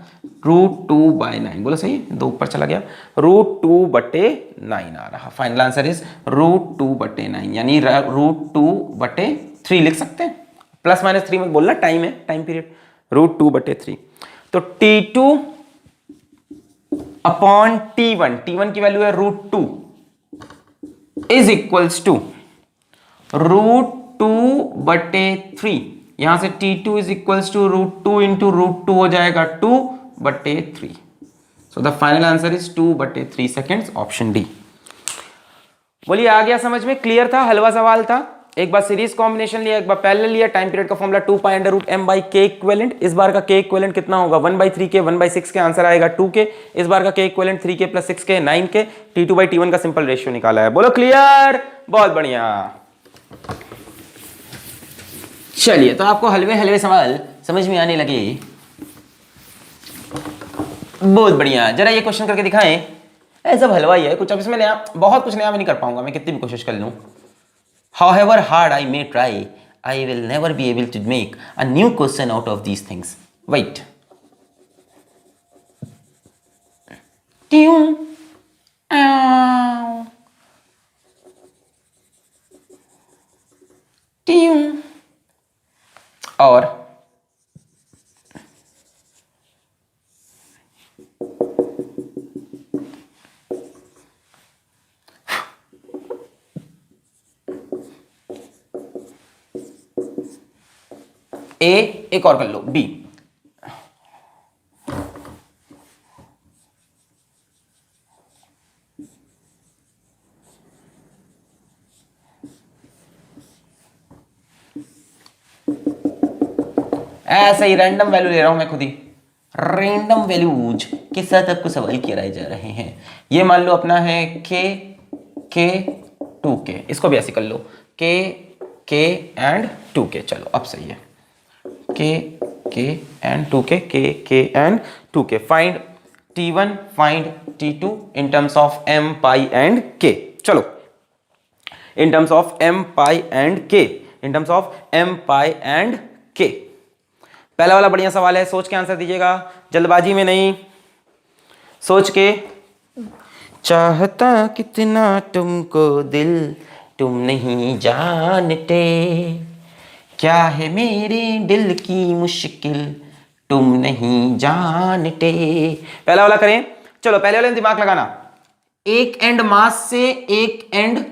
Speaker 1: √2/9। बोलो सही है? 2 ऊपर चला गया, √2/9 आ रहा। फाइनल आंसर इज √2/9 यानी √2/3 लिख सकते हैं। प्लस माइनस 3 मत बोलना, टाइम है, टाइम पीरियड। √2/3। तो T2 अपॉन T1 की वैल्यू है √2 इज इक्वल्स टू √2/3। यहां से T2 is equals to √2 into √2 हो जाएगा 2/3। So the final answer is 2/3 seconds, option D. बोलिए आ गया समझ में? क्लियर था? हलवा सवाल था। एक बार सीरीज कॉम्बिनेशन लिया, एक बार पैरेलल लिया। टाइम पीरियड का formula 2 pi under root M by K equivalent. इस बार का K इक्विवेलेंट कितना होगा? 1/3K 1/6K आंसर आएगा 2K। इस बार का K equivalent 3K plus 6K 9K। T2/T1 का सिंपल रेशियो निकाला है। बोलो क्लियर? बहुत बढ़िया। चलिए तो आपको हलवे हलवे सवाल समझ में आने लगे, बहुत बढ़िया। जरा ये क्वेश्चन करके दिखाएं। ऐसा हलवा ही है कुछ, अब इसमें नया, बहुत कुछ नया मैं नहीं कर पाऊंगा, मैं कितनी भी कोशिश कर लूं। However hard I may try, I will never be able to make a new question out of these things. Wait. और ए, एक और कर लो बी। ऐसा ही रैंडम वैल्यू ले रहा हूं मैं खुद ही, रैंडम वैल्यूज के साथ आपको सवाल किए जा रहे हैं। ये मान लो अपना है के 2k, इसको भी ऐसे कर लो के एंड 2k। चलो अब सही है, के एंड 2k, के and 2k। Find t1, find t2 in terms of m, pi and k। चलो in terms of m, pi and k, in terms of m, pi and k। पहला वाला बढ़िया सवाल है, सोच के आंसर दीजिएगा, जल्दबाजी में नहीं, सोच के। चाहता कितना तुमको दिल, तुम नहीं जानते, क्या है मेरे दिल की मुश्किल, तुम नहीं जानते। पहला वाला करें, चलो पहले वाले में दिमाग लगाना। एक एंड मास से एक एंड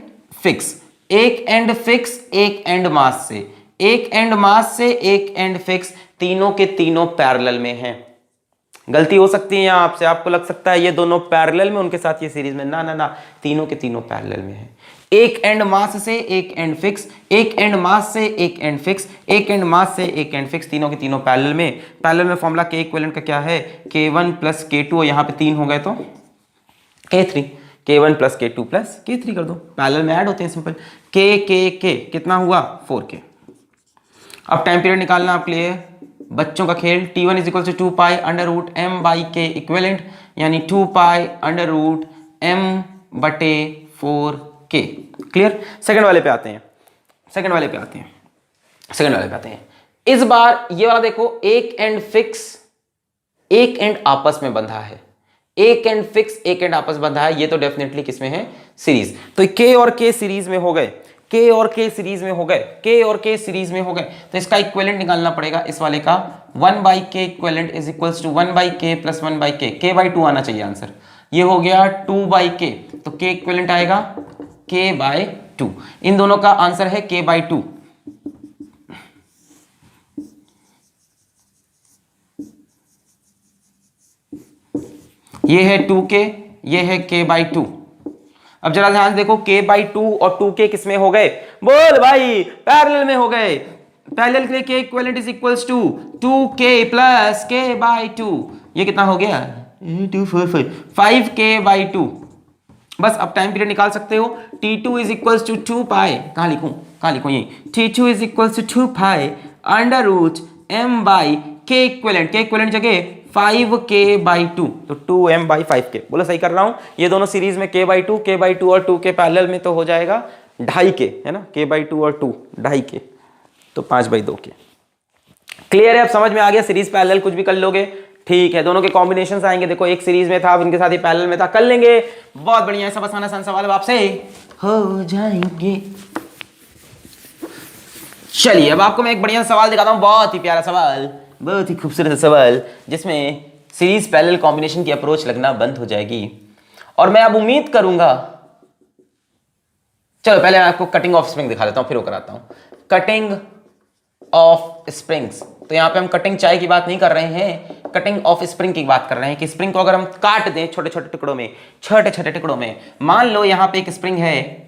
Speaker 1: फिक्स, एक एंड फिक्स, एक एंड मास से, एक एंड मास से एक एंड फिक्स, तीनों के तीनों पैरेलल में हैं। गलती हो सकती है यहां आपसे, आपको लग सकता है ये दोनों पैरेलल में, उनके साथ ये सीरीज में, ना ना ना, तीनों के तीनों पैरेलल में है। एक एंड मास से एक एंड फिक्स, एक एंड मास से एक एंड फिक्स, एक एंड मास से एक एंड फिक्स, तीनों के तीनों पैरेलल में। पैरेलल में फॉर्मूला के इक्विवेलेंट का क्या है, k1 प्लस k2, यहां पे 3 हो गए तो k3, k1 plus k2 plus k3 कर दो, पैरेलल में ऐड होते हैं, सिंपल। k कितना हुआ 4k। अब टाइम पीरियड निकालना आपके लिए बच्चों का खेल। t1 is equal to 2 pi under root m by k equivalent, यानी 2 पाई अंडर रूट m बटे 4k। क्लियर। सेकंड वाले पे आते हैं, सेकंड वाले पे आते हैं, सेकंड वाले पे आते हैं। इस बार ये वाला देखो, एक एंड फिक्स, एक एंड आपस में बंधा है, एक एंड फिक्स, एक एंड आपस बंधा है, ये तो डेफिनेटली किसमें है, सीरीज। तो k और k सीरीज में हो गए, k और k सीरीज में हो गए, k और k सीरीज में हो गए, तो इसका इक्विवेलेंट निकालना पड़ेगा इस वाले का। 1 by k equivalent is equals to 1 by k plus 1 by k, k by 2 आना चाहिए आंसर। ये हो गया 2 बाई के, तो k इक्विवेलेंट आएगा k बाई 2। इन दोनों का आंसर है k बाई 2। ये है 2k, ये है k बाई 2। अब जरा ध्यान से देखो, k बाई 2 और 2k किस में हो गए, बोल भाई, पैरेलल में हो गए। पैरेलल के लिए k equivalent is equals to 2k plus k by 2। ये कितना हो गया 2 4 5k बाई 2। बस अब टाइम पीरियड निकाल सकते हो। t2 इज इक्वल्स टू 2 पाई, कहां लिखूं ये, t2 is equals to 2 pi under root m by k equivalent, k equivalent जगह 5k बाई 2, तो 2m बाई 5k। बोलो सही कर रहा हूं, ये दोनों सीरीज में k बाई 2 और 2k पैरेलल में तो हो जाएगा 2.5k, है ना, k बाई 2 और 2 2.5k, तो 5 बाई 2k। क्लियर है, अब समझ में आ गया, सीरीज पैरेलल कुछ भी कर लोगे, ठीक है। दोनों के कॉम्बिनेशन आएंगे, देखो एक सीरीज में था, अब इनके साथ ही पैरेलल में था, कर लेंगे, बहुत बढ़िया। सब आसान आसान सवाल आपसे हो जाएंगे। चलिए अब आपको मैं एक बढ़िया सवाल दिखाता हूं, बहुत ही प्यारा सवाल, बहुत ही खूबसूरत सवाल, जिसमें सीरीज पैरेलल कॉम्बिनेशन की अप्रोच लगना बंद हो जाएगी। और मैं अब उम्मीद करूंगा, चलो पहले मैं आपको कटिंग ऑफ स्प्रिंग दिखा देता हूं, फिर वो कराता हूं। कटिंग ऑफ स्प्रिंग्स, तो यहां पे हम कटिंग चाय की बात नहीं कर रहे हैं, कटिंग ऑफ स्प्रिंग की बात कर रहे हैं कि स्प्रिंग को अगर हम काट दें छोटे छोटे टुकड़ों में, छोटे छोटे टुकड़ों में। मान लो यहां पे एक स्प्रिंग है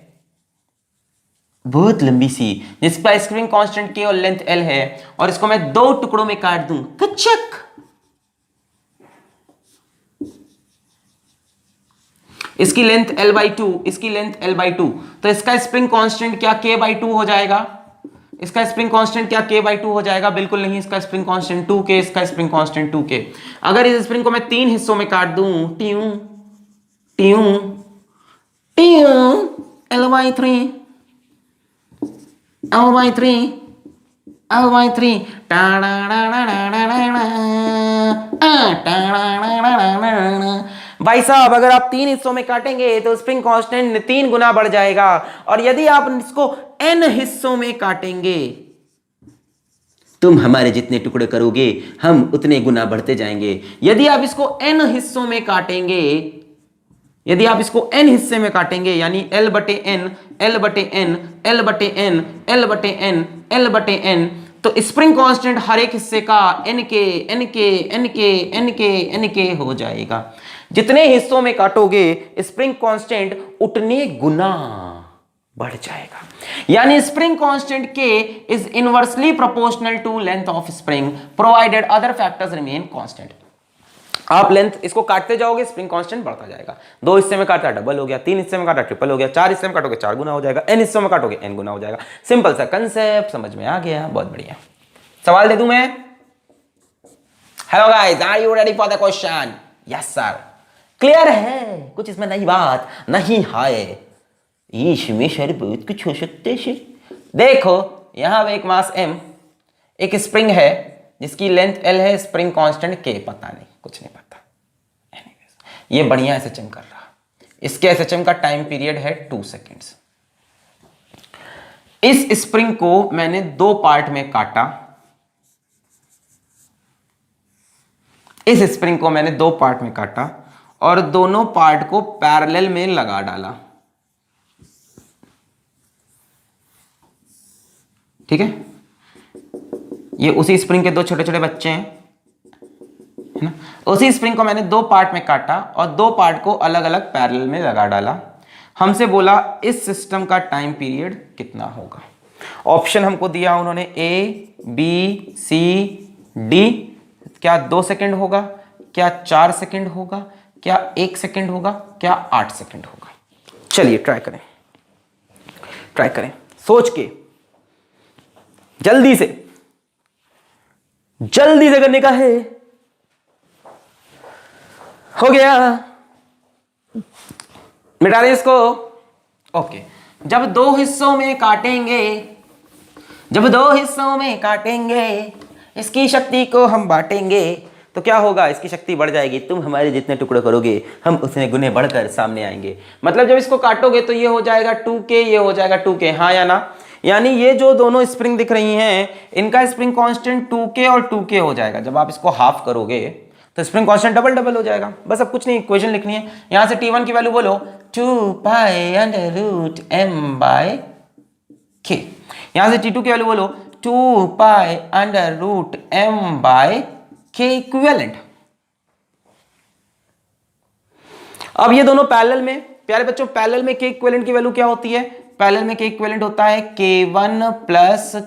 Speaker 1: बहुत लंबी सी, जिसका स्प्रिंग कांस्टेंट k और लेंथ l है, और इसको मैं 2 टुकड़ों में काट दूं, कचक। इसकी लेंथ l बाई 2, इसकी लेंथ l बाई 2, तो इसका स्प्रिंग कांस्टेंट क्या k बाई 2 हो जाएगा, इसका स्प्रिंग कांस्टेंट क्या k बाई 2 हो जाएगा, बिल्कुल नहीं, इसका स्प्रिंग कांस्टेंट 2k, इसका स्प्रिंग कांस्टेंट 2k। अगर इस स्प्रिंग को मैं 3 हिस्सों में काट दूं, ट्यूं ट्यूं ट्यूं, l by 3, L by 3, L by 3, भाई साहब अगर आप 3 हिस्सों में काटेंगे तो स्प्रिंग कांस्टेंट 3 गुना बढ़ जाएगा, और यदि आप इसको n हिस्सों में काटेंगे, तुम हमारे जितने टुकड़े करोगे हम उतने गुना बढ़ते जाएंगे। यदि आप इसको n हिस्सों में काटेंगे, यदि आप इसको n हिस्से में काटेंगे, यानी l बटे n, l बटे n, l बटे n, l बटे n, l बटे n, तो स्प्रिंग कांस्टेंट हर एक हिस्से का n के n के n के n के n के हो जाएगा। जितने हिस्सों में काटोगे स्प्रिंग कांस्टेंट उतने गुना बढ़ जाएगा। यानी spring constant k is inversely proportional to length of spring provided other factors remain constant. आप लेंथ इसको काटते जाओगे स्प्रिंग कांस्टेंट बढ़ता जाएगा। 2 हिस्से में काटा डबल हो गया, 3 हिस्से में काटा ट्रिपल हो गया, 4 हिस्से में काटोगे 4 गुना हो जाएगा, n हिस्सों में काटोगे n गुना हो जाएगा। सिंपल सा कंसेप्ट समझ में आ गया, बहुत बढ़िया। सवाल दे दूं मैं? Hello guys, are you ready for the question? Yes sir. Clear है? कुछ इसमें नई बात नहीं है? इसमें सर बहुत कुछ हो सकते है। देखो यहां एक मास m, एक स्प्रिंग है जिसकी लेंथ l है, स्प्रिंग कांस्टेंट k, पता नहीं, कुछ नहीं पता। ये बढ़िया एसएचएम कर रहा। इसके एसएचएम का टाइम पीरियड है 2 सेकेंड्स। इस स्प्रिंग को मैंने 2 पार्ट में काटा। इस स्प्रिंग को मैंने 2 पार्ट में काटा और दोनों पार्ट को पैरेलल में लगा डाला। ठीक है, ये उसी स्प्रिंग के 2 छोटे छोटे बच्चे हैं, है ना। उसी स्प्रिंग को मैंने 2 पार्ट में काटा और 2 पार्ट को अलग अलग पैरेलल में लगा डाला। हमसे बोला इस सिस्टम का टाइम पीरियड कितना होगा। ऑप्शन हमको दिया उन्होंने A, B, C, D। क्या 2 सेकंड होगा, क्या 4 सेकंड होगा, क्या 1 सेकंड होगा, क्या 8 सेकंड होगा। चलिए ट्राई करें सोच के, जल्दी से करने का है। हो गया, मिटा रहे इसको। ओके, जब 2 हिस्सों में काटेंगे इसकी शक्ति को हम बांटेंगे तो क्या होगा, इसकी शक्ति बढ़ जाएगी। तुम हमारे जितने टुकड़े करोगे हम उतने गुने बढ़कर सामने आएंगे। मतलब जब इसको काटोगे तो ये हो जाएगा 2k, ये हो जाएगा 2k, हाँ या ना। यानी ये जो दोनों स्प्रिंग दिख रही हैं इनका स्प्रिंग कांस्टेंट 2k और 2k हो जाएगा। जब आप इसको हाफ करोगे तो स्प्रिंग कांस्टेंट डबल हो जाएगा। बस अब कुछ नहीं, इक्वेशन लिखनी है। यहां से t1 की वैल्यू बोलो 2π√m/k। यहां से t2 की वैल्यू बोलो 2π√m/k इक्विवेलेंट। अब ये दोनों पैरेलल में, प्यारे बच्चों पैरेलल में k इक्विवेलेंट की वैल्यू क्या होती है? पैरेलल में k इक्विवेलेंट होता है k1 +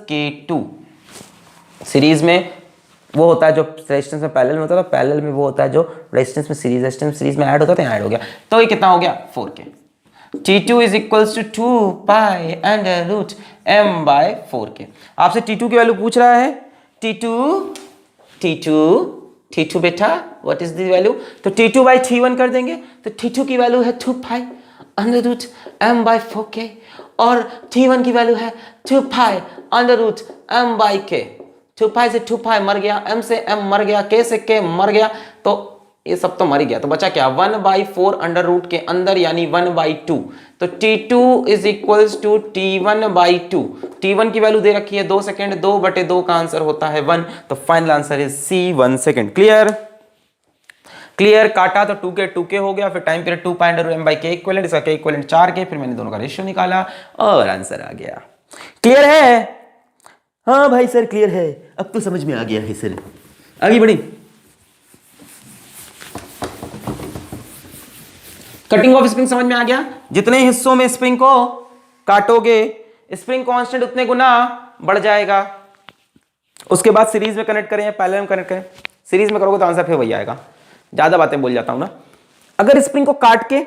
Speaker 1: k2। सीरीज में वो होता है जो रेजिस्टेंस में पैरेलल में होता है, तो पैरेलल में वो होता है जो रेजिस्टेंस में सीरीज में ऐड होता है, तो ऐड हो गया। तो ये कितना हो गया 4k। T2 = 2π√m/4k। आपसे T2 की वैल्यू पूछ रहा है। T2 बेटा व्हाट इज द वैल्यू? तो T2 by T1 कर देंगे तो T2 की वैल्यू है 2π√m/4k और T1 की वैल्यू है 2π√m/k। 2π से 2π मर गया, m से m मर गया, k से k मर गया, तो ये सब तो मर ही गया। तो बचा क्या 1/4 अंडर रूट के अंदर यानी 1/2। तो T2 = T1/2। T1 की वैल्यू दे रखी है 2 सेकेंड, 2/2 का आंसर होता है 1। तो final answer is C 1 second. Clear. काटा तो 2k हो गया, फिर टाइम पीरियड 2π/m/k इक्विवेलेंट, इसका k इक्विवेलेंट 4k, फिर मैंने दोनों का रेशियो निकाला और आंसर आ गया। क्लियर है? हाँ भाई सर क्लियर है, अब तो समझ में आ गया है सर। आगे बढ़ी। कटिंग ऑफ स्प्रिंग समझ में आ गया। जितने हिस्सों में स्प्रिंग को काटोगे स्प्रिंग कांस्टेंट उतने गुना बढ़ जाएगा। उसके बाद सीरीज में कनेक्ट करें या पैरेलल में कनेक्ट करें? सीरीज में करोगे तो आंसर फिर वही आएगा। ज्यादा बातें बोल जाता हूं ना। अगर स्प्रिंग को काट के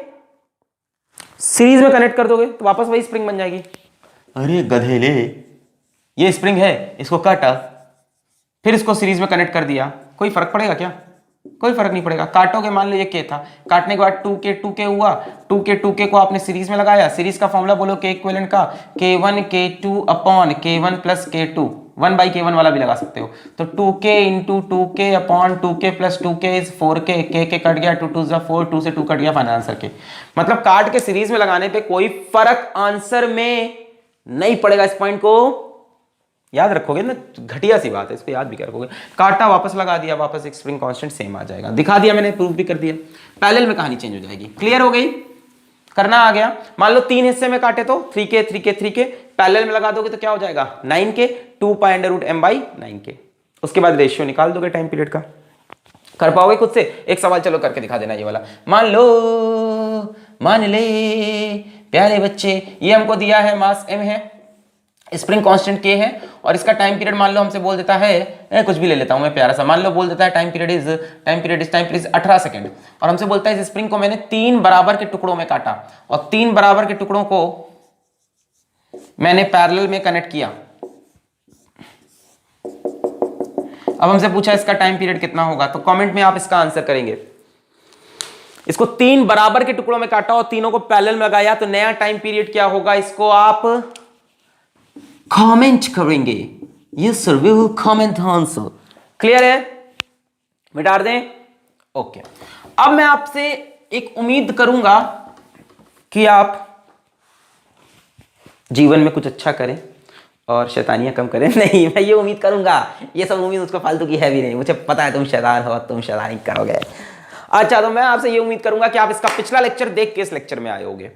Speaker 1: सीरीज में कनेक्ट कर दोगे तो वापस वही स्प्रिंग बन जाएगी। अरे गधेले, ये स्प्रिंग है, इसको काटा फिर इसको सीरीज में कनेक्ट कर दिया, कोई फर्क पड़ेगा क्या? कोई फर्क नहीं पड़ेगा। काटोगे, मान लो ये k था, काटने के बाद 2k हुआ, 2k को आपने सीरीज में लगाया। सीरीज का फॉर्मूला बोलो k इक्विवेलेंट का, k1 k2 upon k1 + k2, 1/k1 वाला भी लगा सकते हो। तो 2k × 2k upon 2k + 2k is 4k, k cut गया, 2 2 4, 2 से 2 कट गया, फाइनल आंसर k। मतलब काट के सीरीज में लगाने पे कोई फर्क आंसर में नहीं पड़ेगा। इस पॉइंट को याद रखोगे ना, घटिया सी बात है, इसको याद भी कर रखोगे। काटा, वापस लगा दिया, वापस एक स्प्रिंग कांस्टेंट सेम आ जाएगा। दिखा दिया मैंने, प्रूफ भी कर दिया। पैरेलल में कहानी चेंज हो जाएगी। क्लियर हो गई? करना आ गया। मान लो 3 हिस्से में काटे तो 3k 3k 3k, पैरेलल में लगा दोगे तो क्या हो जाएगा 9k, 2 pi under root m by 9k। उसके बाद रेशियो निकाल दोगे टाइम पीरियड का। कर पाओगे खुद से? एक सवाल चलो करके दिखा देना ये वाला। मान ले प्यारे बच्चे, ये हमको दिया है मास m है, स्प्रिंग कांस्टेंट k है, और इसका टाइम पीरियड मान लो हमसे बोल देता है, कुछ भी ले लेता हूं मैं प्यारा सा, मान लो बोल देता है टाइम पीरियड इज 18 सेकंड, और हमसे बोलता है इस स्प्रिंग को मैंने 3 बराबर के टुकड़ों में काटा और 3 बराबर के टुकड़ों को मैंने पैरेलल में कनेक्ट किया। अब हमसे पूछा इसका टाइम पीरियड कितना होगा, तो कमेंट में आप इसका आंसर करेंगे। इसको 3 बराबर के टुकड़ों में काटा और तीनों को पैरेलल में लगाया, तो नया टाइम पीरियड क्या होगा, इसको आप कमेंट करेंगे। Yes sir, we will comment answer. Clear है? मिटा दें? ओके। अब मैं आपसे एक उम्मीद करूंगा कि आप जीवन में कुछ अच्छा करें और शैतानियां कम करें। नहीं, मैं ये उम्मीद करूंगा, ये सब उम्मीद उसको फालतू की है भी नहीं, मुझे पता है तुम शैतान हो, तुम शैतानी करोगे। अच्छा, तो मैं आपसे ये उम्मीद करूंगा कि आप इसका पिछला लेक्चर देख के इस लेक्चर में आए होगे।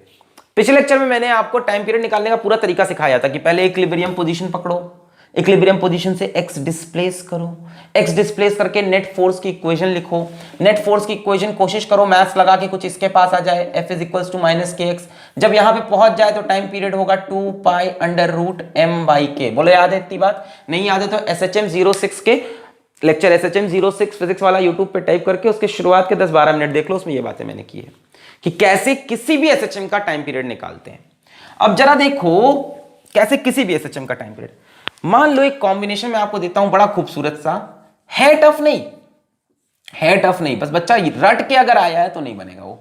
Speaker 1: पिछले लेक्चर में मैंने आपको टाइम पीरियड निकालने का पूरा तरीका सिखाया था कि पहले इक्विलिब्रियम पोजीशन पकड़ो, इक्विलिब्रियम पोजीशन से x डिस्प्लेस करो, x डिस्प्लेस करके नेट फोर्स की इक्वेशन लिखो, नेट फोर्स की इक्वेशन कोशिश करो मैथ्स लगा के कुछ इसके पास आ जाए, F is equals to minus k x. जब यहां पे पहुंच जाए तो टाइम पीरियड होगा 2 pi under root m by k. बोलो याद है इतनी बात? नहीं याद है तो SHM 06 के लेक्चर SHM 06 फिजिक्स वाला यूट्यूब पे टाइप करके उसके शुरुआत के 10-12 मिनट देख लो, उसमें ये बातें मैंने की है कि कैसे किसी भी SHM का टाइम पीरियड निकालते हैं। अब जरा देखो कैसे किसी भी SHM का टाइम पीरियड, मान लो एक कॉम्बिनेशन में आपको देता हूं बड़ा खूबसूरत सा, है टफ नहीं, है टफ नहीं, बस बच्चा रट के अगर आया है तो नहीं बनेगा। वो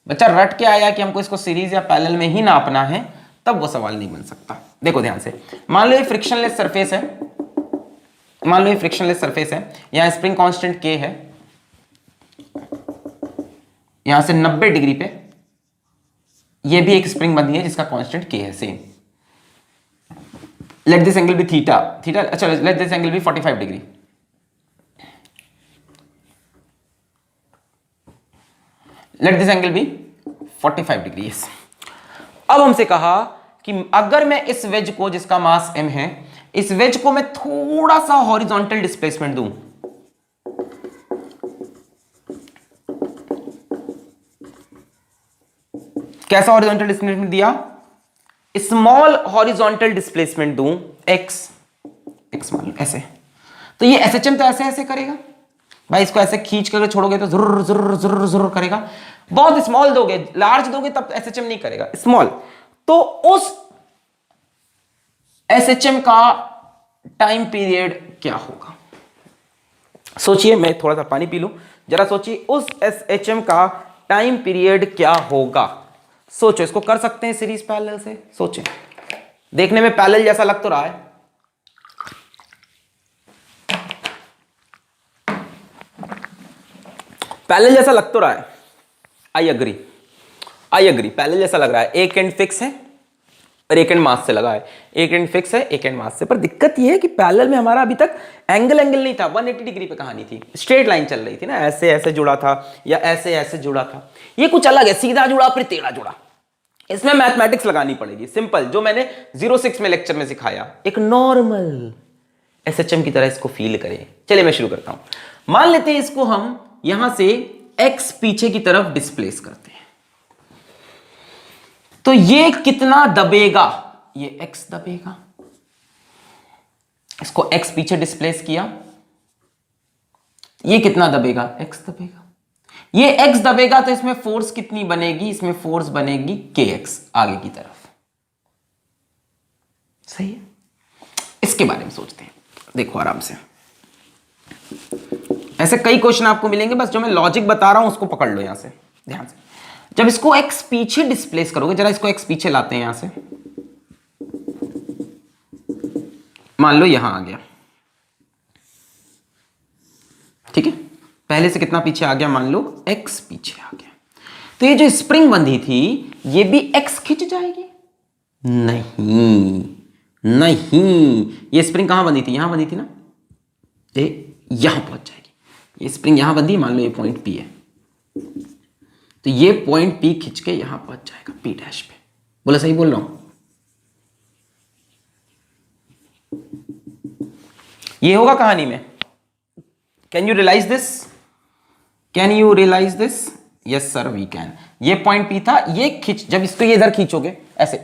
Speaker 1: बच्चा रट के आया कि हमको इसको सीरीज या पैरेलल में ही नापना है, तब वो सवाल नहीं बन सकता। देखो ध्यान से, मान लो ये फ्रिक्शनलेस सरफेस है, मान लो ये फ्रिक्शनलेस सरफेस है, यहां स्प्रिंग कांस्टेंट K है, यहां से 90 डिग्री पे ये भी एक स्प्रिंग बंधी है जिसका कांस्टेंट K है same. Let this angle be theta, theta, अच्छा let this angle be 45 degree. Let this angle be 45 degree. Yes. अब हमसे कहा कि अगर मैं इस वेज को जिसका मास m है, इस वेज को मैं थोड़ा सा हॉरिजॉन्टल डिस्प्लेसमेंट दूं, कैसा हॉरिजॉन्टल डिस्प्लेसमेंट दिया, स्मॉल हॉरिजॉन्टल डिस्प्लेसमेंट दूं x मान लो ऐसे, तो ये SHM तो ऐसे ऐसे करेगा भाई, इसको ऐसे खींच करके छोड़ोगे तो जुर्र जुर्र जुर्र जुर्र करेगा। बहुत स्मॉल दोगे, लार्ज दोगे तब SHM नहीं करेगा, स्मॉल। तो उस SHM का टाइम पीरियड क्या होगा, सोचिए। मैं थोड़ा सा पानी पी लूं, जरा सोचिए उस SHM का टाइम पीरियड क्या होगा। सोचो, इसको कर सकते हैं सीरीज पैरेलल से, सोचें। देखने में पैरेलल जैसा लग तो रहा है, पैरेलल जैसा लग तो रहा है, आई अग्री पैरेलल जैसा लग रहा है। एक एंड फिक्स है और एक एंड मास से लगा है, एक एंड फिक्स है एक एंड मास से। पर दिक्कत यह है कि पैरेलल में हमारा अभी तक एंगल नहीं था, 180 डिग्री पे कहानी थी, स्ट्रेट लाइन चल रही थी ना, ऐसे ऐसे जुड़ा था या ऐसे ऐसे जुड़ा था। ये कुछ अलग है, सीधा जुड़ा फिर टेढ़ा जुड़ा। इसमें मैथमेटिक्स लगानी पड़ेगी, सिंपल, जो मैंने 06 में लेक्चर में सिखाया, एक नॉर्मल SHM की तरह इसको फील करें। चलिए मैं शुरू करता हूं। मान लेते हैं इसको हम यहां से x पीछे की तरफ डिस्प्लेस करते हैं, तो ये कितना दबेगा, ये x दबेगा। इसको x पीछे डिस्प्लेस किया, ये कितना दबेगा, x दबेगा। ये x दबेगा तो इसमें फोर्स कितनी बनेगी, इसमें फोर्स बनेगी kx आगे की तरफ। सही है, इसके बारे में सोचते हैं। देखो आराम से, ऐसे कई क्वेश्चन आपको मिलेंगे, बस जो मैं लॉजिक बता रहा हूं उसको पकड़ लो यहां से ध्यान से। जब इसको x पीछे डिस्प्लेस करोगे, जरा इसको x पीछे लाते हैं यहां से, मान लो यहां आ गया, ठीक है, पहले से कितना पीछे आ गया, मान लो x पीछे आ गया। तो ये जो स्प्रिंग बंधी थी ये भी x खिंच जाएगी? नहीं, ये स्प्रिंग कहां बंधी थी, यहां बंधी थी ना, ये यहां पहुंच जाएगी। ये स्प्रिंग यहां बंधी, मान लो ये पॉइंट P है, तो ये पॉइंट P खिंच के यहां पहुंच जाएगा P डैश पे। बोला सही बोल रहा हूं? ये होगा कहानी में। Can you realise this? Can you realise this? Yes sir we can. ये पॉइंट P था, ये खिंच, जब इसको ये इधर खींचोगे ऐसे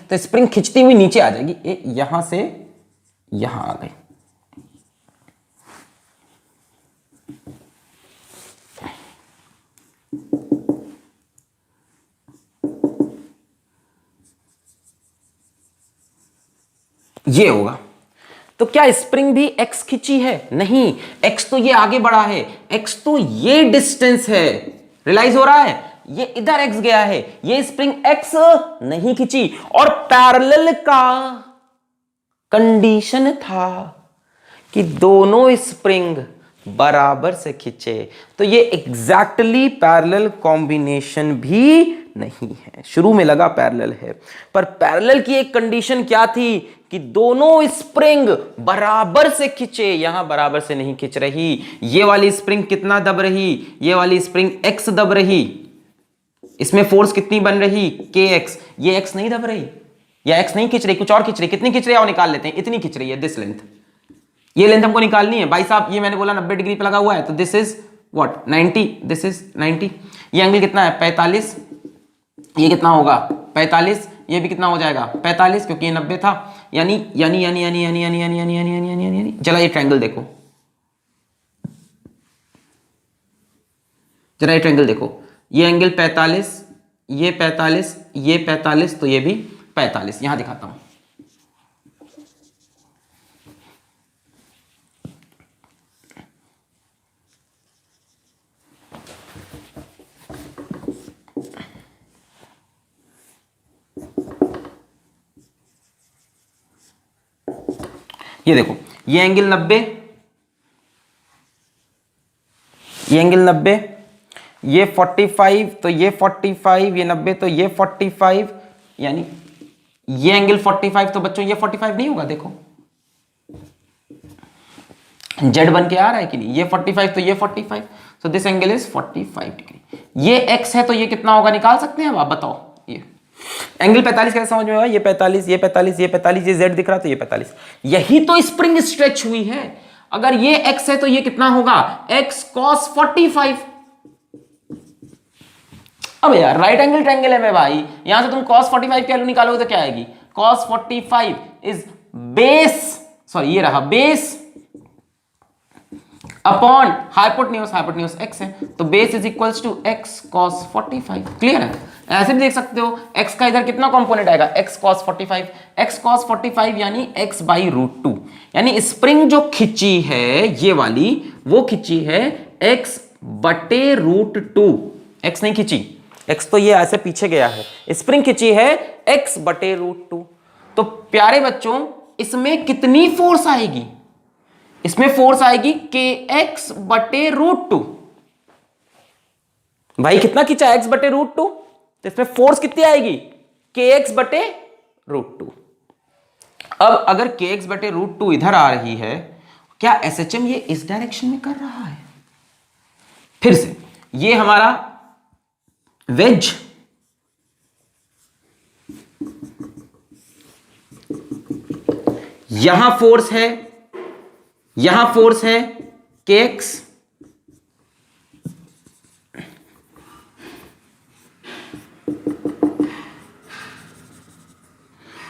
Speaker 1: तो स्प्रिंग खिंचती हुई नीचे आ जाएगी, यहां से यहां आ गई। ये होगा। तो क्या स्प्रिंग भी x खींची है? नहीं, x तो ये आगे बढ़ा है, x तो ये डिस्टेंस है। रियलाइज हो रहा है? ये इधर x गया है, ये स्प्रिंग x नहीं खींची। और पैरेलल का कंडीशन था कि दोनों स्प्रिंग बराबर से खींचे, तो ये एग्जैक्टली पैरेलल कॉम्बिनेशन भी नहीं है। शुरू में लगा पैरेलल है, पर पैरेलल की एक कंडीशन क्या थी कि दोनों स्प्रिंग बराबर से खींचे। यहां बराबर से नहीं खींच रही, ये वाली स्प्रिंग कितना दब रही? ये वाली स्प्रिंग x दब रही। इसमें फोर्स कितनी बन रही? kx। ये x नहीं दब रही, या x नहीं खींच रही, कुछ और खींच रही। कितनी खींच रही है और निकाल लेते हैं। इतनी खींच रही है, दिस लेंथ। ये लेंथ हमको निकालनी है भाई साहब। ये मैंने बोला 90 डिग्री पे लगा हुआ है, तो this is what 90, this is 90। ये एंगल कितना है? 45। ये कितना होगा? 45। ये भी कितना हो जाएगा? 45, क्योंकि ये 90 था। यानी यानी यानी यानी यानी यानी यानी यानी यानी यानी यानी यानी जरा ये ट्रायंगल देखो, जरा ये ट्रायंगल देखो। ये एंगल 45, ये 45, ये 45, तो ये भी 45। यहां दिखाता हूं। ये देखो, ये एंगल 90, ये एंगल 90, ये 45, तो ये 45, ये 90, तो ये 45, यानी ये एंगल 45। तो बच्चों ये 45 नहीं होगा? देखो जेड बन के आ रहा है कि नहीं? ये 45, तो ये 45, तो दिस एंगल इज 45 डिग्री। ये x है, तो ये कितना होगा? निकाल सकते हैं अब आप बताओ। ये एंगल 45 कैसे समझ में आया? ये 45, ये 45, ये 45, ये z दिख रहा, तो ये 45। यही तो स्प्रिंग स्ट्रेच हुई है। अगर ये x है तो ये कितना होगा? x cos 45। अब यार राइट एंगल ट्रायंगल है मैं भाई, यहां से तुम cos 45 की वैल्यू निकालोगे तो क्या आएगी? cos 45 इज बेस, सॉरी ये रहा base upon hypotenuse, hypotenuse x है, तो base is equals to x cos 45। Clear है? ऐसे भी देख सकते हो, x का इधर कितना कंपोनेंट आएगा? x cos 45, x cos 45 यानी x बाई रूट 2। यानी स्प्रिंग जो खिंची है ये वाली, वो खिंची है x बटे रूट 2। x नहीं खिंची, x तो ये ऐसे पीछे गया है, स्प्रिंग खिंची है x बटे रूट 2। तो प्यारे बच्चों इसमें कितनी फोर्स आएगी? इसमें फोर्स आएगी kx बटे रूट 2। भाई कितना खींचा? x बटे रूट 2, तो इसमें फोर्स कितनी आएगी? kx बटे रूट 2। अब अगर kx बटे रूट 2 इधर आ रही है, क्या SHM ये इस डायरेक्शन में कर रहा है? फिर से ये हमारा वेज, यहां फोर्स है, यहां फोर्स है kx,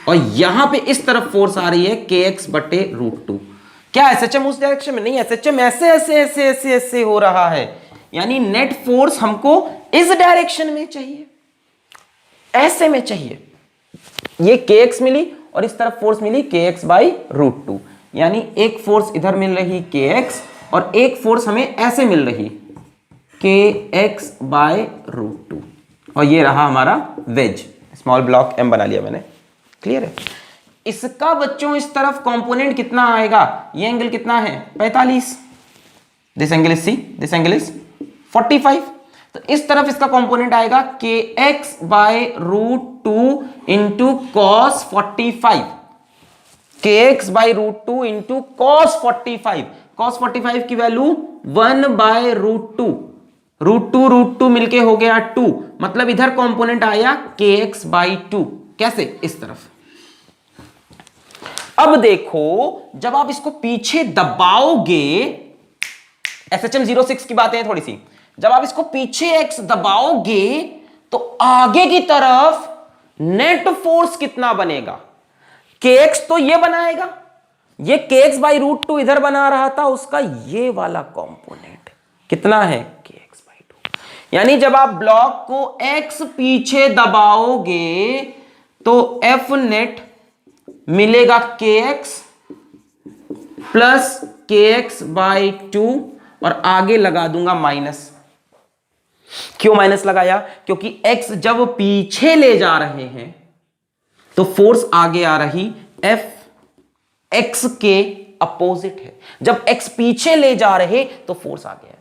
Speaker 1: और यहां पे इस तरफ फोर्स आ रही है kx बटे रूट 2। क्या SHM उस डायरेक्शन में नहीं? SHM ऐसे ऐसे ऐसे ऐसे ऐसे हो रहा है, यानी नेट फोर्स हमको इस डायरेक्शन में चाहिए, ऐसे में चाहिए। ये kx मिली और इस तरफ फोर्स मिली kx बाई रूट 2, यानी एक फोर्स इधर मिल रही kx और एक फोर्स हमें ऐसे मिल रही kx बाय रूट 2, और ये रहा हमारा वेज। स्मॉल ब्लॉक m बना लिया मैंने। क्लियर है? इसका बच्चों इस तरफ कंपोनेंट कितना आएगा? ये एंगल कितना है? 45। This angle is C, this angle is 45। तो इस तरफ इसका कंपोनेंट आएगा kx by root 2 into cos 45, kx by root 2 into cos 45। Cos 45 की वैल्यू 1 बाय रूट 2, √2 मिलके हो गया 2, मतलब इधर कंपोनेंट आया kx/2। कैसे? इस तरफ। अब देखो जब आप इसको पीछे दबाओगे, SHM 06 की बातें हैं थोड़ी सी, जब आप इसको पीछे x दबाओगे तो आगे की तरफ नेट फोर्स कितना बनेगा? kx तो ये बनाएगा, ये kx/√2 इधर बना रहा था, उसका ये वाला कंपोनेंट कितना है? kx/2। यानी जब आप ब्लॉक को x पीछे दबाओगे तो F नेट मिलेगा kx प्लस kx/2 और आगे लगा दूंगा माइनस। क्यों माइनस लगाया? क्योंकि x जब पीछे ले जा रहे हैं तो फोर्स आगे आ रही, F x के अपोजिट है। जब x पीछे ले जा रहे तो फोर्स आगे है।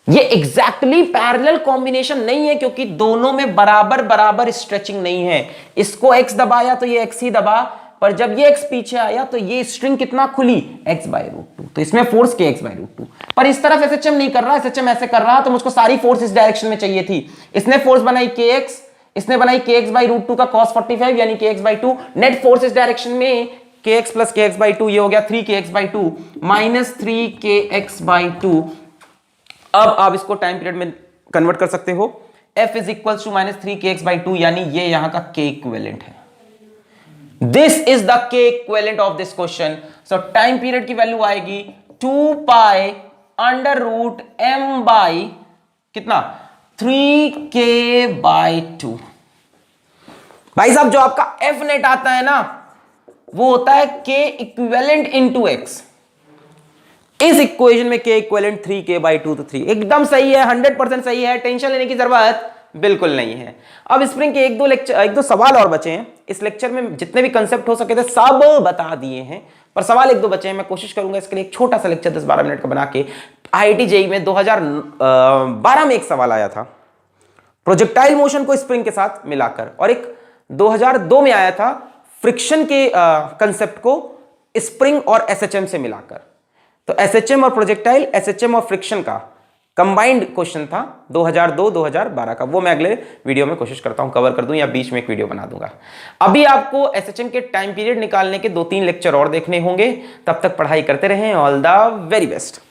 Speaker 1: ये एग्जैक्टली पैरेलल कॉम्बिनेशन नहीं है क्योंकि दोनों में बराबर बराबर स्ट्रेचिंग नहीं है। इसको x दबाया तो ये x ही दबा, पर जब ये x पीछे आया तो ये स्ट्रिंग कितना खुली? x/√2। तो इसमें फोर्स kx/√2। पर इस तरफ SHM नहीं कर रहा, SHM ऐसे कर रहा, तो मुझको सारी फोर्स इस डायरेक्शन में चाहिए थी। इसने फोर्स बनाई kx, इसने बनाई kx/√2 का cos 45 यानी kx/2। नेट फोर्स इस डायरेक्शन में kx प्लस kx/2, ये हो गया 3kx/2 माइनस 3kx/2। अब आप इसको टाइम पीरियड में कन्वर्ट कर सकते हो। F is equal to minus 3kx/2, यानी ये यहां का k इक्विवेलेंट है। This is the k equivalent of this question. So time period की वैल्यू आएगी 2 पाई √m बाई कितना? 3k/2। भाई साहब जो आपका F नेट आता है ना वो होता है k इक्विवेलेंट इंटू x। इस इक्वेशन में k इक्विवेलेंट 3k/2 तो 3 एकदम सही है, 100% सही है, टेंशन लेने की जरूरत बिल्कुल नहीं है। अब स्प्रिंग के एक दो सवाल और बचे हैं। इस लेक्चर में जितने भी कंसेप्ट हो सके थे सब बता दिए हैं, पर सवाल एक दो बचे हैं। मैं कोशिश करूंगा इसके लिए एक छोटा सा लेक्चर 10-12 मिनट का बना के। IIT JEE में 2012 में एक सवाल आया था प्रोजेक्टाइल मोशन को स्प्रिंग के साथ मिलाकर, और एक 2002 में आया था फ्रिक्शन के कंसेप्ट को स्प्रिंग और SHM से मिलाकर। तो SHM और प्रोजेक्टाइल, SHM और फ्रिक्शन का कंबाइंड क्वेश्चन था 2002-2012 का। वो मैं अगले वीडियो में कोशिश करता हूं कवर कर दूं या बीच में एक वीडियो बना दूंगा। अभी आपको SHM के टाइम पीरियड निकालने के 2-3 लेक्चर और देखने होंगे। तब तक पढ़ाई करते रहें। All the very best.